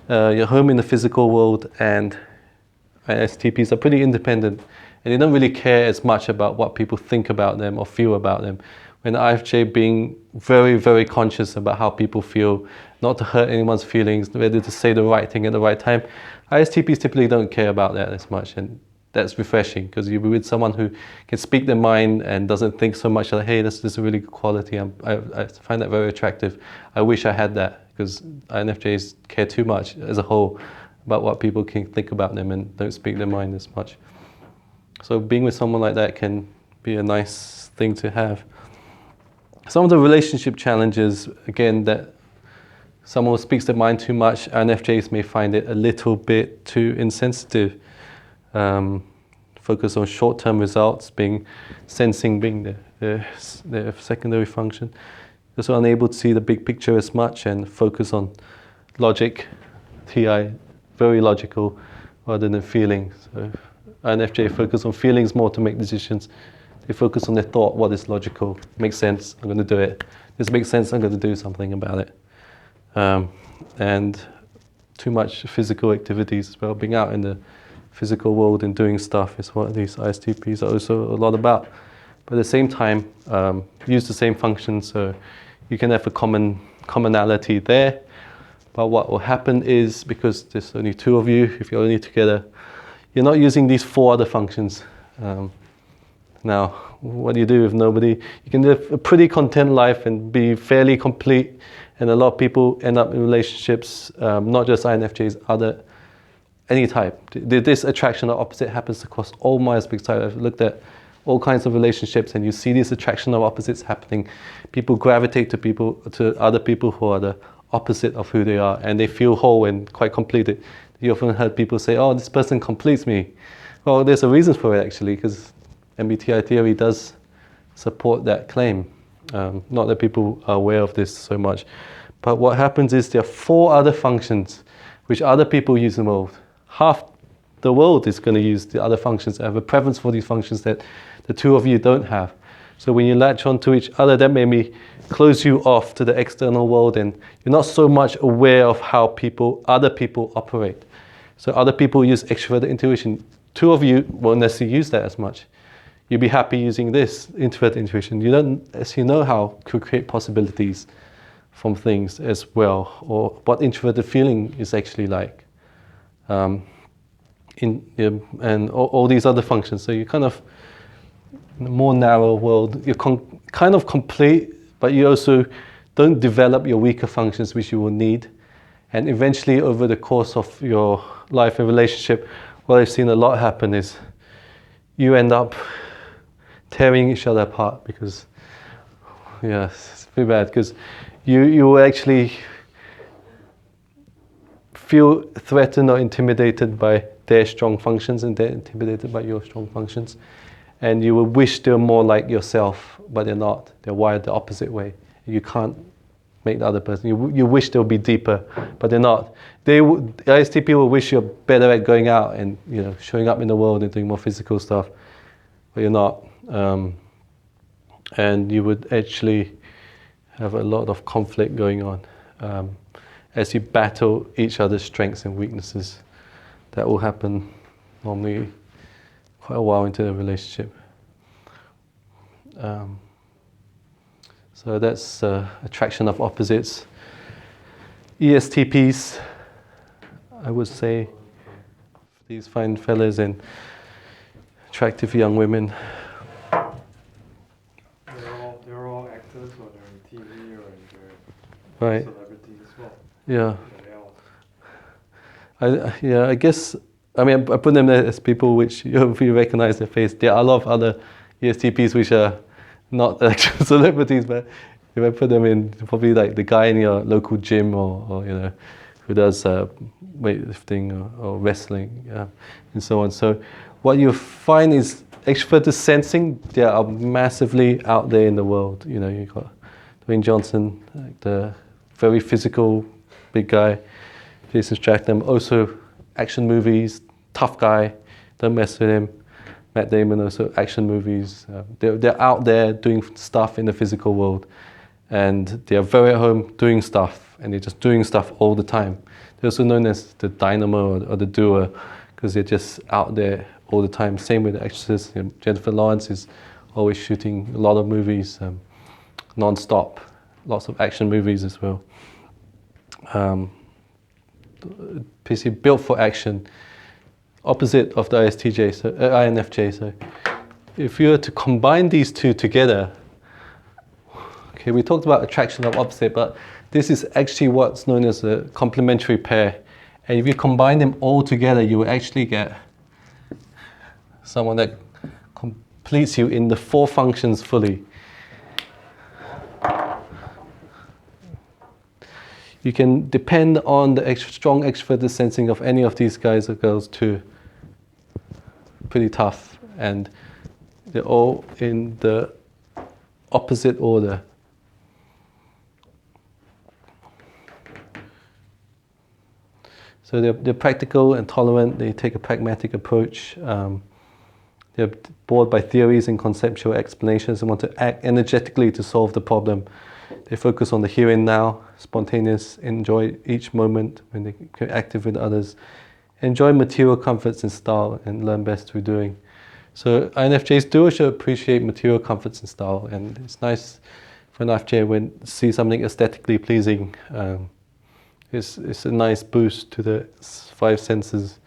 Your home in the physical world, and ISTPs are pretty independent, and they don't really care as much about what people think about them or feel about them. When the INFJ being very, very conscious about how people feel, not to hurt anyone's feelings, ready to say the right thing at the right time. ISTPs typically don't care about that as much, and that's refreshing, because you'll be with someone who can speak their mind and doesn't think so much like, hey, this is a really good quality. I find that very attractive. I wish I had that, because INFJs care too much as a whole about what people can think about them and don't speak their mind as much. So being with someone like that can be a nice thing to have. Some of the relationship challenges, again, that someone who speaks their mind too much, INFJs may find it a little bit too insensitive. Focus on short-term results, sensing being the secondary function. Also unable to see the big picture as much, and focus on logic, TI, very logical, rather than feelings. So INFJ focus on feelings more to make decisions. They focus on their thought, what is logical, makes sense, I'm going to do it. This makes sense, I'm going to do something about it. And too much physical activities as well, being out in the physical world and doing stuff is what these ISTPs are also a lot about. But at the same time, use the same functions, so you can have a commonality there. But what will happen is, because there's only 2 of you, if you're only together, you're not using these 4 other functions. Now, what do you do if nobody? You can live a pretty content life and be fairly complete, and a lot of people end up in relationships, not just INFJs, any type. This attraction of opposite happens across all Myers-Briggs types. I've looked at all kinds of relationships, and you see this attraction of opposites happening. People gravitate to other people who are the opposite of who they are, and they feel whole and quite completed. You often heard people say, oh, this person completes me. Well, there's a reason for it, actually, because MBTI theory does support that claim. Not that people are aware of this so much. But what happens is there are 4 other functions which other people use the most. Half the world is going to use the other functions, have a preference for these functions that the 2 of you don't have. So when you latch onto each other, that maybe close you off to the external world, and you're not so much aware of how other people operate. So other people use extroverted intuition. 2 of you won't necessarily use that as much. You'll be happy using this introverted intuition. You don't actually know how to create possibilities from things as well, or what introverted feeling is actually like. And all these other functions. So you kind of, in a more narrow world, you're kind of complete, but you also don't develop your weaker functions which you will need. And eventually, over the course of your life and relationship, what I've seen a lot happen is you end up tearing each other apart, because, it's pretty bad, because you will actually feel threatened or intimidated by their strong functions, and they're intimidated by your strong functions. And you will wish they were more like yourself, but they're not. They're wired the opposite way. You can't make the other person. You wish they would be deeper, but they're not. The ISTP will wish you're better at going out and showing up in the world and doing more physical stuff, but you're not. And you would actually have a lot of conflict going on. As you battle each other's strengths and weaknesses, that will happen normally quite a while into the relationship. So that's attraction of opposites. ESTPs, I would say, these fine fellas and attractive young women. They're all actors, or they're in TV, or they're Right. celebrities as well. Yeah. They all. I guess, I mean, I put them there as people which you recognize their face. There are a lot of other ESTPs which are not actual celebrities, but if I put them in, probably like the guy in your local gym, or you know, who does weightlifting or wrestling, and so on. So what you find is extroverted sensing, they are massively out there in the world. You know, you've got Dwayne Johnson, like the very physical big guy, Jason Statham, also action movies, tough guy, don't mess with him. Matt Damon, also action movies. They're out there doing stuff in the physical world, and they're very at home doing stuff, and they're just doing stuff all the time. They're also known as the dynamo or the doer, because they're just out there all the time. Same with the actresses. You know, Jennifer Lawrence is always shooting a lot of movies, non-stop, lots of action movies as well. Basically built for action, opposite of the ISTJ, so INFJ. So if you were to combine these two together, okay, we talked about attraction of opposite, but this is actually what's known as a complementary pair. And if you combine them all together, you will actually get someone that completes you in the 4 functions fully. You can depend on the strong extroverted sensing of any of these guys or girls too. Pretty tough, and they're all in the opposite order. So they're practical and tolerant. They take a pragmatic approach. They're bored by theories and conceptual explanations and want to act energetically to solve the problem. They focus on the here and now, spontaneous, enjoy each moment when they're active with others, enjoy material comforts and style, and learn best through doing. So INFJs do also appreciate material comforts and style, and it's nice for an INFJ when see something aesthetically pleasing. It's a nice boost to the 5 senses.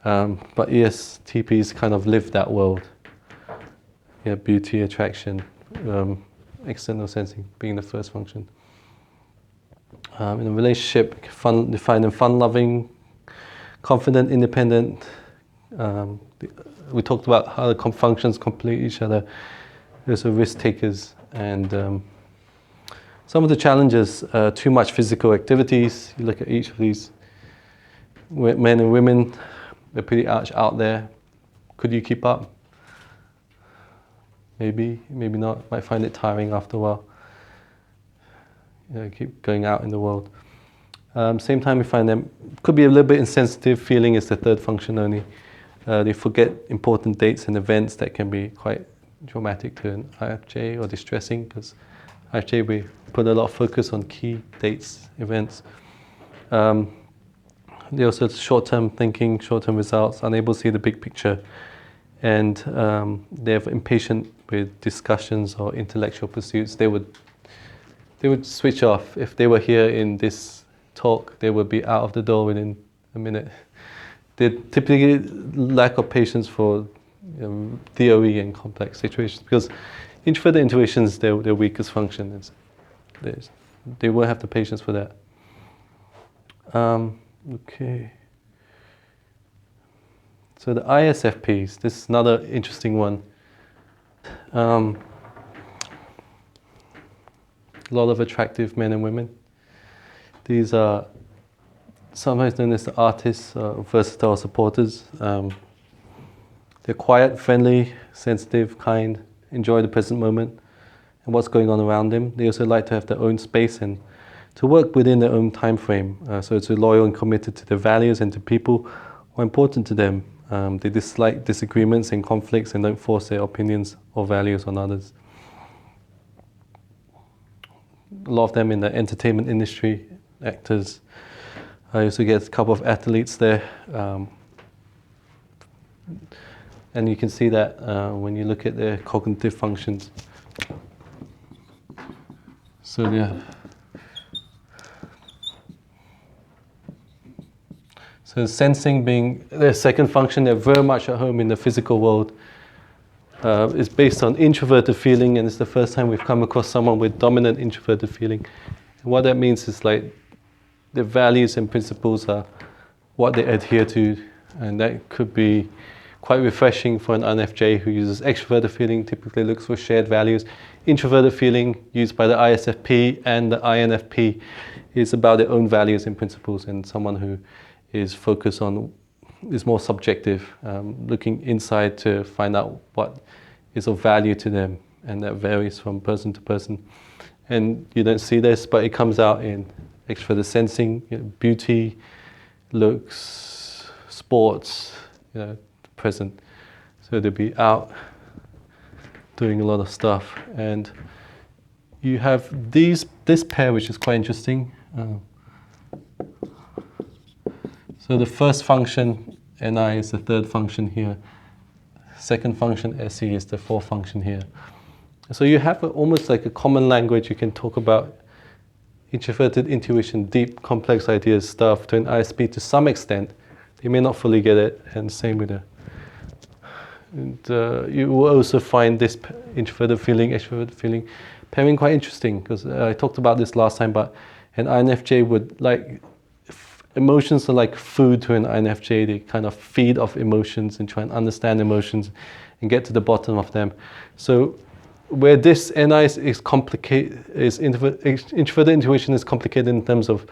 But ESTPs kind of live that world. Yeah, beauty, attraction, external sensing being the first function. In a relationship, they find them fun-loving, confident, independent. We talked about how the functions complete each other. There's risk takers, and some of the challenges: too much physical activities. You look at each of these men and women; they're pretty out there. Could you keep up? Maybe, maybe not. Might find it tiring after a while. You know, keep going out in the world. Same time, we find them could be a little bit insensitive. Feeling is the 3rd function only. They forget important dates and events that can be quite traumatic to an INFJ or distressing, because INFJ we put a lot of focus on key dates, events. They also have short-term thinking, short-term results, unable to see the big picture, and they're impatient with discussions or intellectual pursuits. They would switch off. If they were here in this talk, they would be out of the door within a minute. They typically lack of patience for theory and complex situations, because introverted intuition is their weakest function. They won't have the patience for that. Okay. So the ISFPs, this is another interesting one. A lot of attractive men and women. These are sometimes known as the artists, versatile supporters. They're quiet, friendly, sensitive, kind, enjoy the present moment and what's going on around them. They also like to have their own space and to work within their own time frame. So it's loyal and committed to their values and to people who are important to them. They dislike disagreements and conflicts and don't force their opinions or values on others. a lot of them in the entertainment industry, actors. I also get a couple of athletes there. And you can see that when you look at their cognitive functions. So yeah. So sensing being their second function, they're very much at home in the physical world. It's based on introverted feeling, and it's the first time we've come across someone with dominant introverted feeling. And what that means is like the values and principles are what they adhere to, and that could be quite refreshing for an INFJ who uses extroverted feeling, typically looks for shared values. Introverted feeling, used by the ISFP and the INFP, is about their own values and principles, and someone who is focused on, is more subjective, looking inside to find out what is of value to them, and that varies from person to person. And you don't see this, but it comes out in extroverted sensing, beauty, looks, sports, present. So they'll be out doing a lot of stuff. And you have this pair, which is quite interesting. So the first function, NI, is the third function here. Second function, SE, is the fourth function here. So you have almost like a common language. You can talk about introverted intuition, deep, complex ideas stuff to an ISP to some extent. They may not fully get it, and same with the. And you will also find this introverted feeling, extroverted feeling pairing quite interesting, because I talked about this last time, but an INFJ would like, emotions are like food to an INFJ. They kind of feed off emotions and try and understand emotions and get to the bottom of them. So where this NI is complicated, introverted intuition is complicated in terms of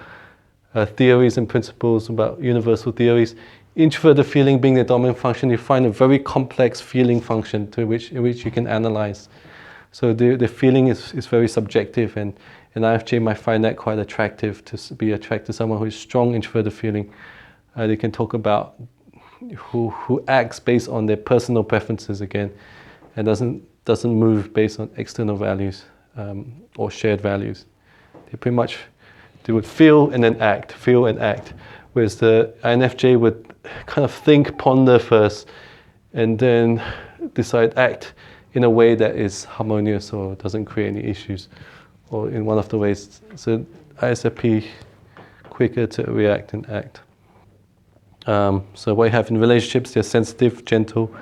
theories and principles about universal theories. Introverted feeling being the dominant function, you find a very complex feeling function in which you can analyze. So the feeling is very subjective, and an INFJ might find that quite attractive, to be attracted to someone who is strong introverted feeling. They can talk about who acts based on their personal preferences again, and doesn't move based on external values or shared values. They would feel and then act, whereas the INFJ would kind of think, ponder first, and then decide, act in a way that is harmonious or doesn't create any issues, or in one of the ways. So ISFP, quicker to react and act. So what you have in relationships, they're sensitive, gentle,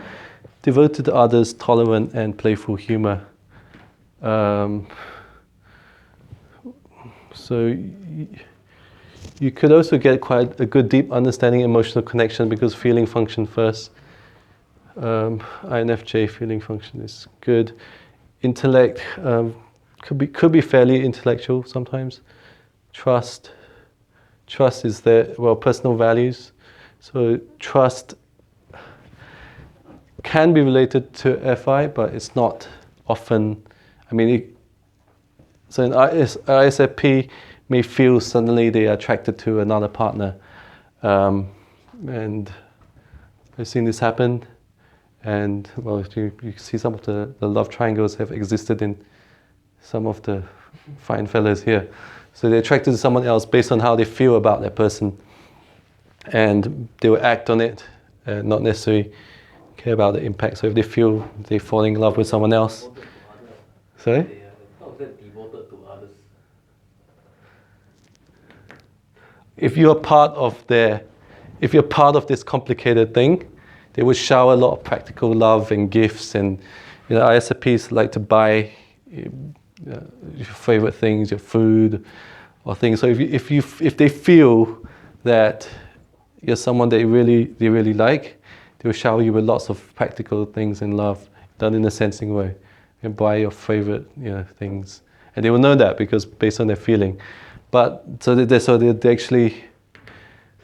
devoted to others, tolerant, and playful humor. So you could also get quite a good deep understanding, emotional connection, because feeling function first. INFJ feeling function is good. Intellect could be fairly intellectual sometimes. Trust is their personal values. So trust can be related to FI, but it's not often. I mean, so an ISFP may feel suddenly they are attracted to another partner, and I've seen this happen. And well, you see some of the love triangles have existed in some of the fine fellas here. So they're attracted to someone else based on how they feel about that person, and they will act on it, not necessarily care about the impact. So if they feel they're falling in love with someone else, sorry? How is that devoted to others? If you're part of this complicated thing, they would shower a lot of practical love and gifts, and ISFPs like to buy your favorite things, your food, or things. So if they feel that you're someone they really like, they will shower you with lots of practical things and love, done in a sensing way, and buy your favorite things, and they will know that because based on their feeling. But so they actually,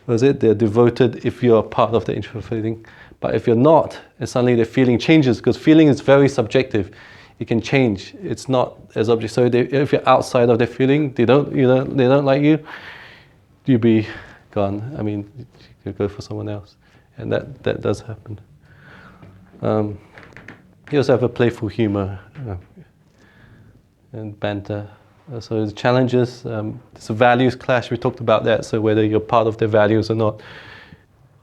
they're devoted if you're part of the introvert feeling. But if you're not, and suddenly the feeling changes, because feeling is very subjective. It can change. It's not as objective. So if you're outside of their feeling, they don't like you, you'll be gone. I mean, you go for someone else, and that does happen. You also have a playful humor and banter. So the challenges, there's a values clash, we talked about that, so whether you're part of their values or not.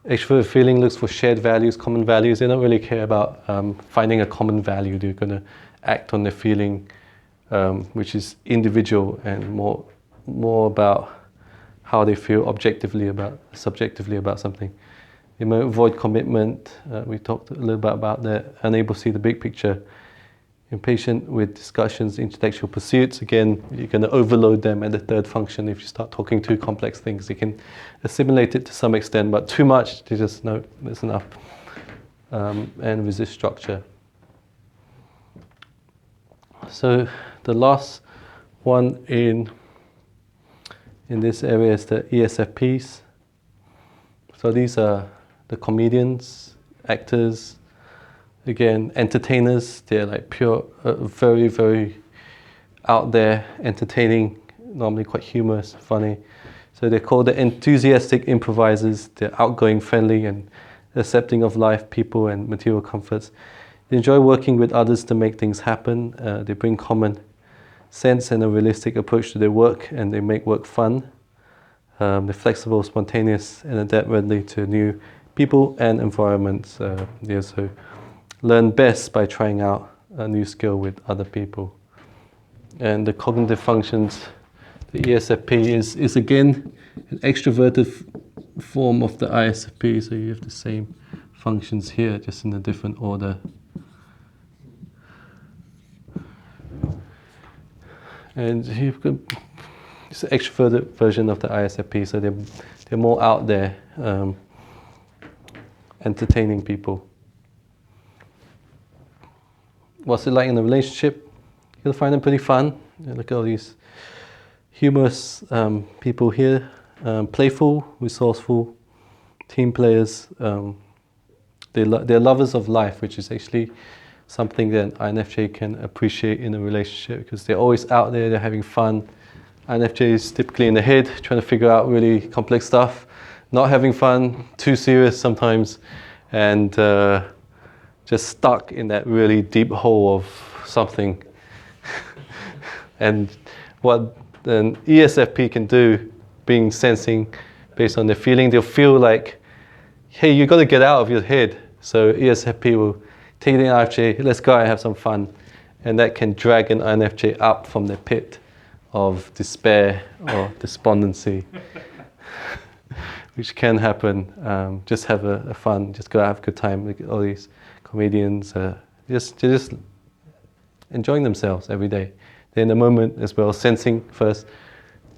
Extrovert feeling looks for shared values, common values. They don't really care about finding a common value. They're going to act on their feeling, which is individual and more about how they feel subjectively about something. They might avoid commitment. We talked a little bit about that. Unable to see the big picture. Impatient with discussions, intellectual pursuits. Again, you're going to overload them at the third function. If you start talking too complex things, they can assimilate it to some extent, but too much, they just know it's enough. And resist structure. So the last one in this area is the ESFPs. So these are the comedians, actors, again, entertainers. They're like pure, very, very out there, entertaining, normally quite humorous, funny. So they're called the enthusiastic improvisers. They're outgoing, friendly, and accepting of life, people, and material comforts. They enjoy working with others to make things happen. They bring common sense and a realistic approach to their work, and they make work fun. They're flexible, spontaneous, and adapt readily to new people and environments. They also learn best by trying out a new skill with other people. And the cognitive functions, the ESFP is again an extroverted form of the ISFP, so you have the same functions here, just in a different order. And you've got it's an extroverted version of the ISFP, so they're more out there, entertaining people. What's it like in a relationship? You'll find them pretty fun. Look at all these humorous people here, playful, resourceful, team players. They're lovers of life, which is actually something that INFJ can appreciate in a relationship, because they're always out there, they're having fun. INFJ is typically in the head, trying to figure out really complex stuff, not having fun, too serious sometimes, and just stuck in that really deep hole of something. And what an ESFP can do, being sensing based on their feeling, they'll feel like, hey, you got to get out of your head. So ESFP will take the INFJ, let's go out and have some fun. And that can drag an INFJ up from the pit of despair or despondency, which can happen. Just have a fun, just go out, have a good time. Look at all these comedians, just enjoying themselves every day. They're in the moment as well, sensing first.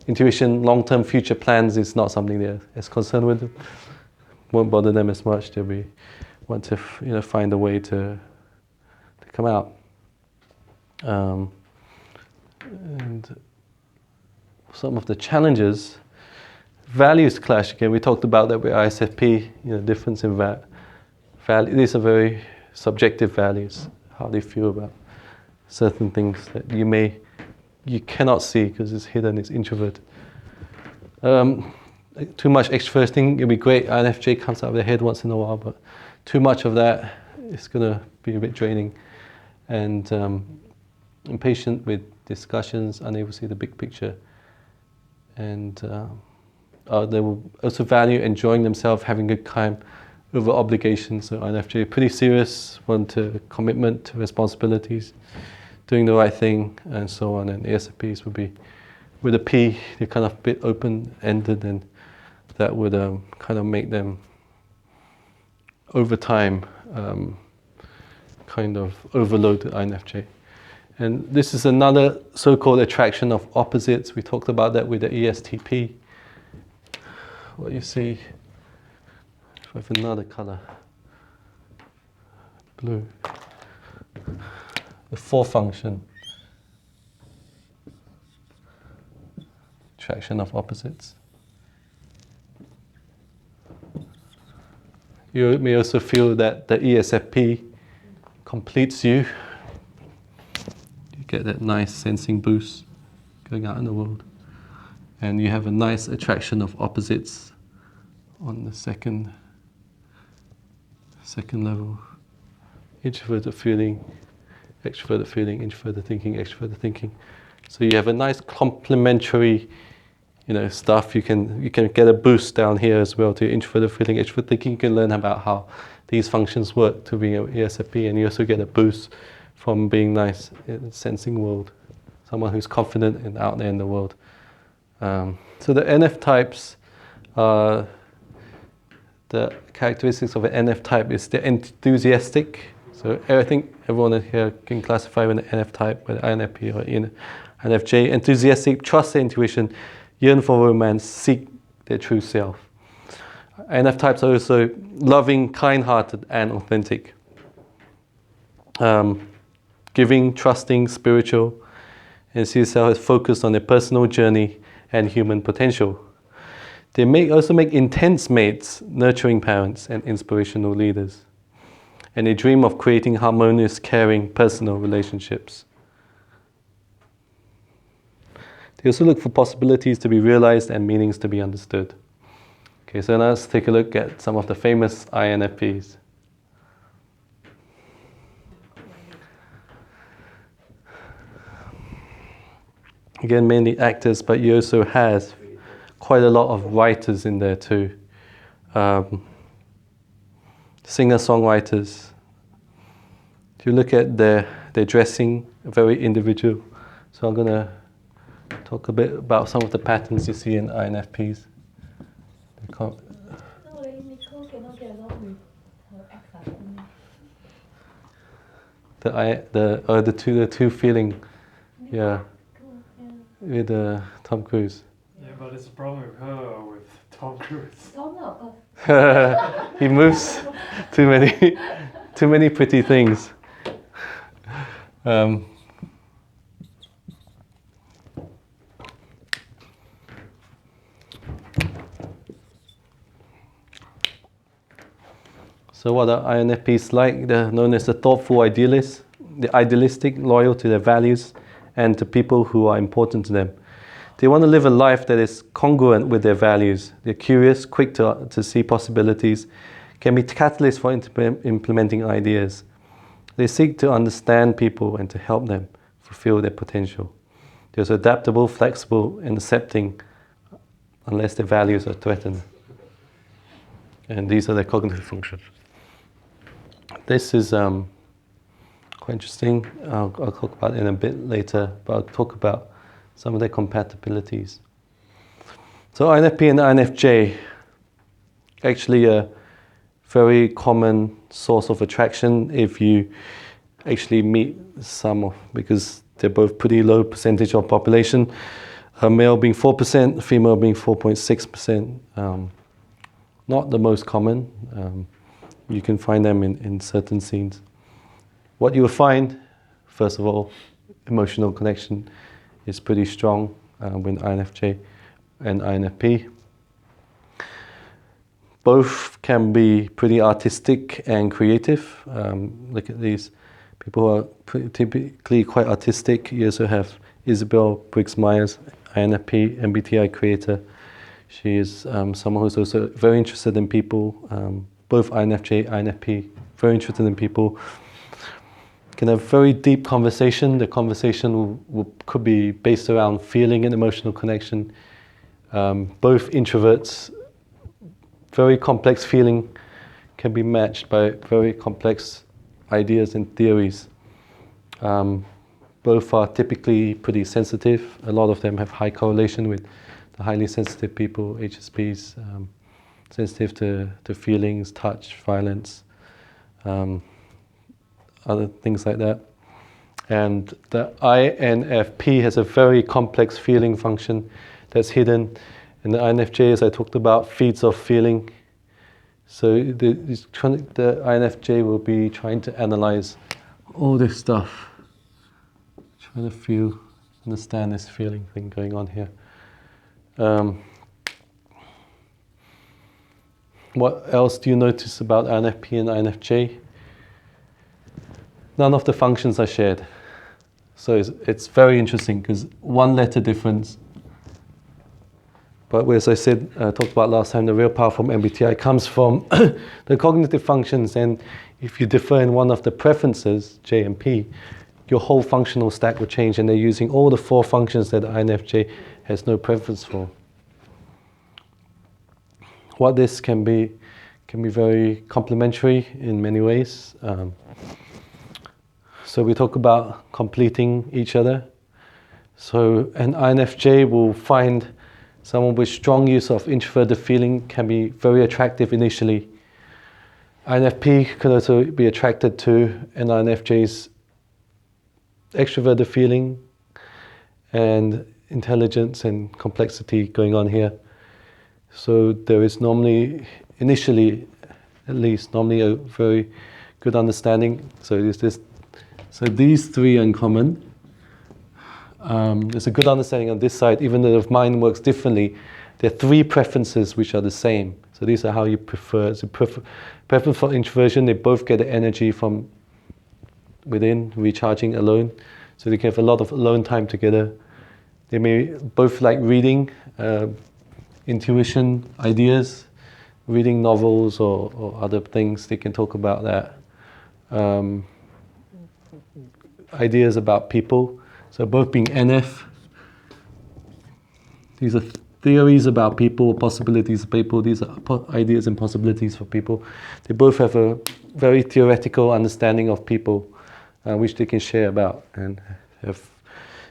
Intuition, long-term future plans is not something they're as concerned with. Won't bother them as much. They'll want to find a way to come out. And some of the challenges, values clash again. We talked about that with ISFP. Difference in value. These are very subjective values. How they feel about certain things that you cannot see because it's hidden. It's introvert. Too much extroverting, it'll be great. INFJ comes out of their head once in a while, but too much of that is going to be a bit draining. And impatient with discussions, unable to see the big picture. And they will also value enjoying themselves, having a good time over obligations. So INFJ, pretty serious, want to commitment to responsibilities, doing the right thing, and so on. And ESFPs would be, with a P, they're kind of a bit open-ended, and that would kind of make them, over time, kind of overload the INFJ. And this is another so-called attraction of opposites. We talked about that with the ESTP. What you see, if I have another color, blue. The fourth function, attraction of opposites. You may also feel that the ESFP completes you. You get that nice sensing boost going out in the world. And you have a nice attraction of opposites on the second level. Introverted feeling, extroverted feeling, introverted thinking, extroverted thinking. So you have a nice complementary, stuff. You can get a boost down here as well to your introverted feeling, extrovert thinking. You can learn about how these functions work to being an ESFP, and you also get a boost from being nice in the sensing world, someone who's confident and out there in the world. So the NF types, the characteristics of an NF type is they're enthusiastic. So everyone here can classify with an NF type, whether INFP or INFJ. Enthusiastic, trust their intuition, yearn for romance, seek their true self. NF types are also loving, kind-hearted, and authentic. Giving, trusting, spiritual, and see themselves as focused on their personal journey and human potential. They also make intense mates, nurturing parents, and inspirational leaders. And they dream of creating harmonious, caring, personal relationships. They also look for possibilities to be realized and meanings to be understood. Okay, so now let's take a look at some of the famous INFPs. Again, mainly actors, but you also have quite a lot of writers in there too. Singer-songwriters. If you look at their dressing, very individual. So I'm going to talk a bit about some of the patterns you see in INFPs. No, Nicole cannot get along with her ex-husband. The two feeling, yeah, with Tom Cruise. Yeah, but it's a problem with her or with Tom Cruise. Tom, no. He moves too many pretty things. So what are INFPs like? They're known as the thoughtful idealists. They're idealistic, loyal to their values and to people who are important to them. They want to live a life that is congruent with their values. They're curious, quick to see possibilities, can be catalysts for implementing ideas. They seek to understand people and to help them fulfill their potential. They're also adaptable, flexible, and accepting unless their values are threatened. And these are their cognitive functions. This is quite interesting. I'll talk about it in a bit later, but I'll talk about some of their compatibilities. So INFP and INFJ, actually a very common source of attraction if you actually meet because they're both pretty low percentage of population. A male being 4%, female being 4.6%. Not the most common. You can find them in certain scenes. What you will find, first of all, emotional connection is pretty strong with INFJ and INFP. Both can be pretty artistic and creative. Look at these people who are typically quite artistic. You also have Isabel Briggs-Myers, INFP, MBTI creator. She is someone who's also very interested in people. Both INFJ, INFP, very interested in people. Can have very deep conversation. The conversation could be based around feeling and emotional connection. Both introverts, very complex feeling can be matched by very complex ideas and theories. Both are typically pretty sensitive. A lot of them have high correlation with the highly sensitive people, HSPs, sensitive to feelings, touch, violence, other things like that. And the INFP has a very complex feeling function that's hidden. And the INFJ, as I talked about, feeds off feeling. So the INFJ will be trying to analyze all this stuff, trying to understand this feeling thing going on here. What else do you notice about INFP and INFJ? None of the functions are shared. So it's very interesting because one letter difference. But as I said, talked about last time, the real power from MBTI comes from the cognitive functions. And if you differ in one of the preferences, J and P, your whole functional stack will change, and they're using all the 4 functions that the INFJ has no preference for. What this can be very complementary in many ways. So we talk about completing each other. So an INFJ will find someone with strong use of introverted feeling can be very attractive initially. INFP can also be attracted to an INFJ's extroverted feeling and intelligence and complexity going on here. So there is normally, initially at least, normally a very good understanding. So these 3 are in common. There's a good understanding on this side, even though the mind works differently. There are 3 preferences which are the same. So these are how you prefer. So preference for introversion, they both get the energy from within, recharging alone. So they can have a lot of alone time together. They may both like reading, intuition, ideas, reading novels or other things. They can talk about that. Ideas about people. So both being NF. These are theories about people, possibilities of people. These are ideas and possibilities for people. They both have a very theoretical understanding of people, which they can share about and have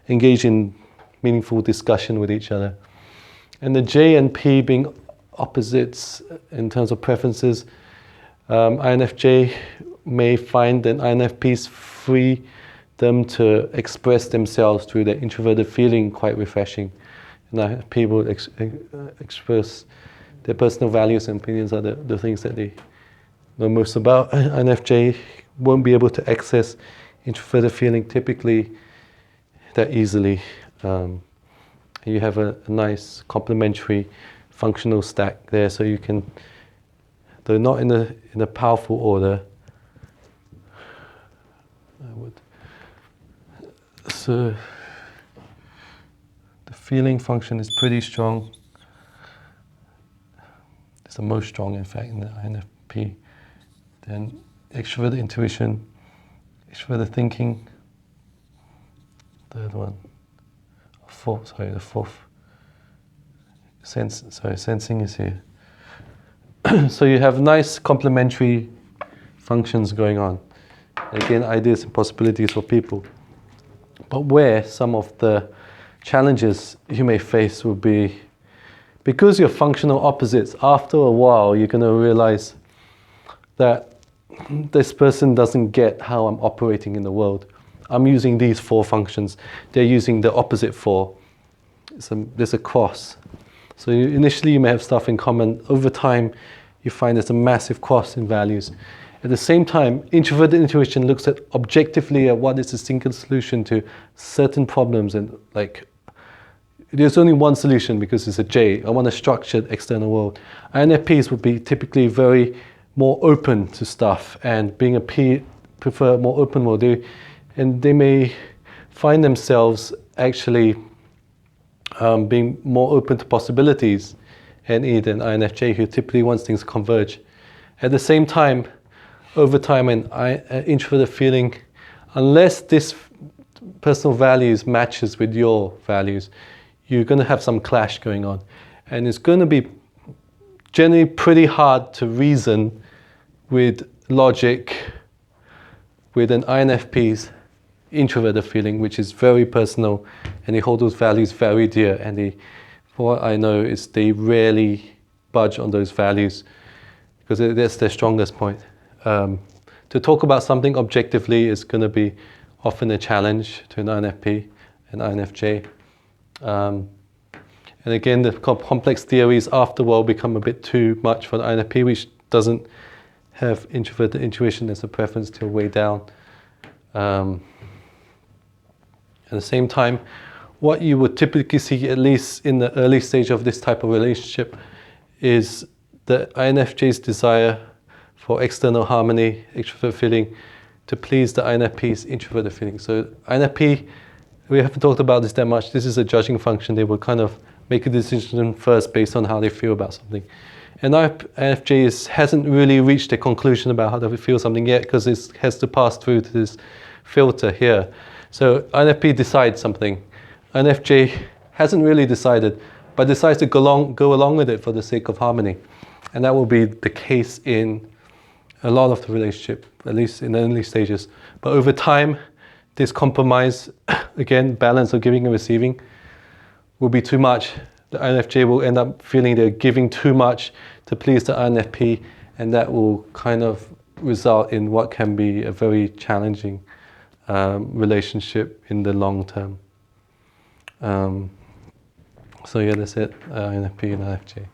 engage in meaningful discussion with each other. And the J and P being opposites in terms of preferences, INFJ may find that INFPs free them to express themselves through their introverted feeling quite refreshing. And people express their personal values and opinions are the things that they know most about. INFJ won't be able to access introverted feeling typically that easily. You have a nice complementary functional stack there, so you can, though not in a powerful order. So the feeling function is pretty strong. It's the most strong, in fact, in the INFP. Then extroverted intuition, extroverted thinking. Third one. The fourth. Sensing is here. So you have nice complementary functions going on. Again, ideas and possibilities for people. But where some of the challenges you may face will be, because you're functional opposites, after a while you're going to realize that this person doesn't get how I'm operating in the world. I'm using these 4 functions. They're using the opposite 4. There's a cross. So initially you may have stuff in common. Over time, you find there's a massive cross in values. At the same time, introverted intuition looks at objectively at what is a single solution to certain problems, and like there's only one solution because it's a J. I want a structured external world. INFPs would be typically very more open to stuff, and being a P prefer a more open world. And they may find themselves actually being more open to possibilities than INFJ, who typically wants things to converge. At the same time, over time, an introverted feeling, unless this personal values matches with your values, you're going to have some clash going on. And it's going to be generally pretty hard to reason with logic with an INFP's introverted feeling, which is very personal, and they hold those values very dear, and what I know is they rarely budge on those values because that's their strongest point. To talk about something objectively is going to be often a challenge to an INFP and INFJ. And again, the complex theories afterward become a bit too much for the INFP, which doesn't have introverted intuition as a preference till way down. At the same time, what you would typically see, at least in the early stage of this type of relationship, is the INFJ's desire for external harmony, extrovert feeling, to please the INFP's introverted feeling. So INFP, we haven't talked about this that much. This is a judging function. They will kind of make a decision first based on how they feel about something. And INFJ hasn't really reached a conclusion about how they feel something yet, because it has to pass through to this filter here. So INFP decides something. INFJ hasn't really decided, but decides to go along with it for the sake of harmony. And that will be the case in a lot of the relationship, at least in the early stages. But over time, this compromise, again, balance of giving and receiving, will be too much. The INFJ will end up feeling they're giving too much to please the INFP, and that will kind of result in what can be a very challenging relationship in the long term. So yeah, that's it, INFP and INFJ.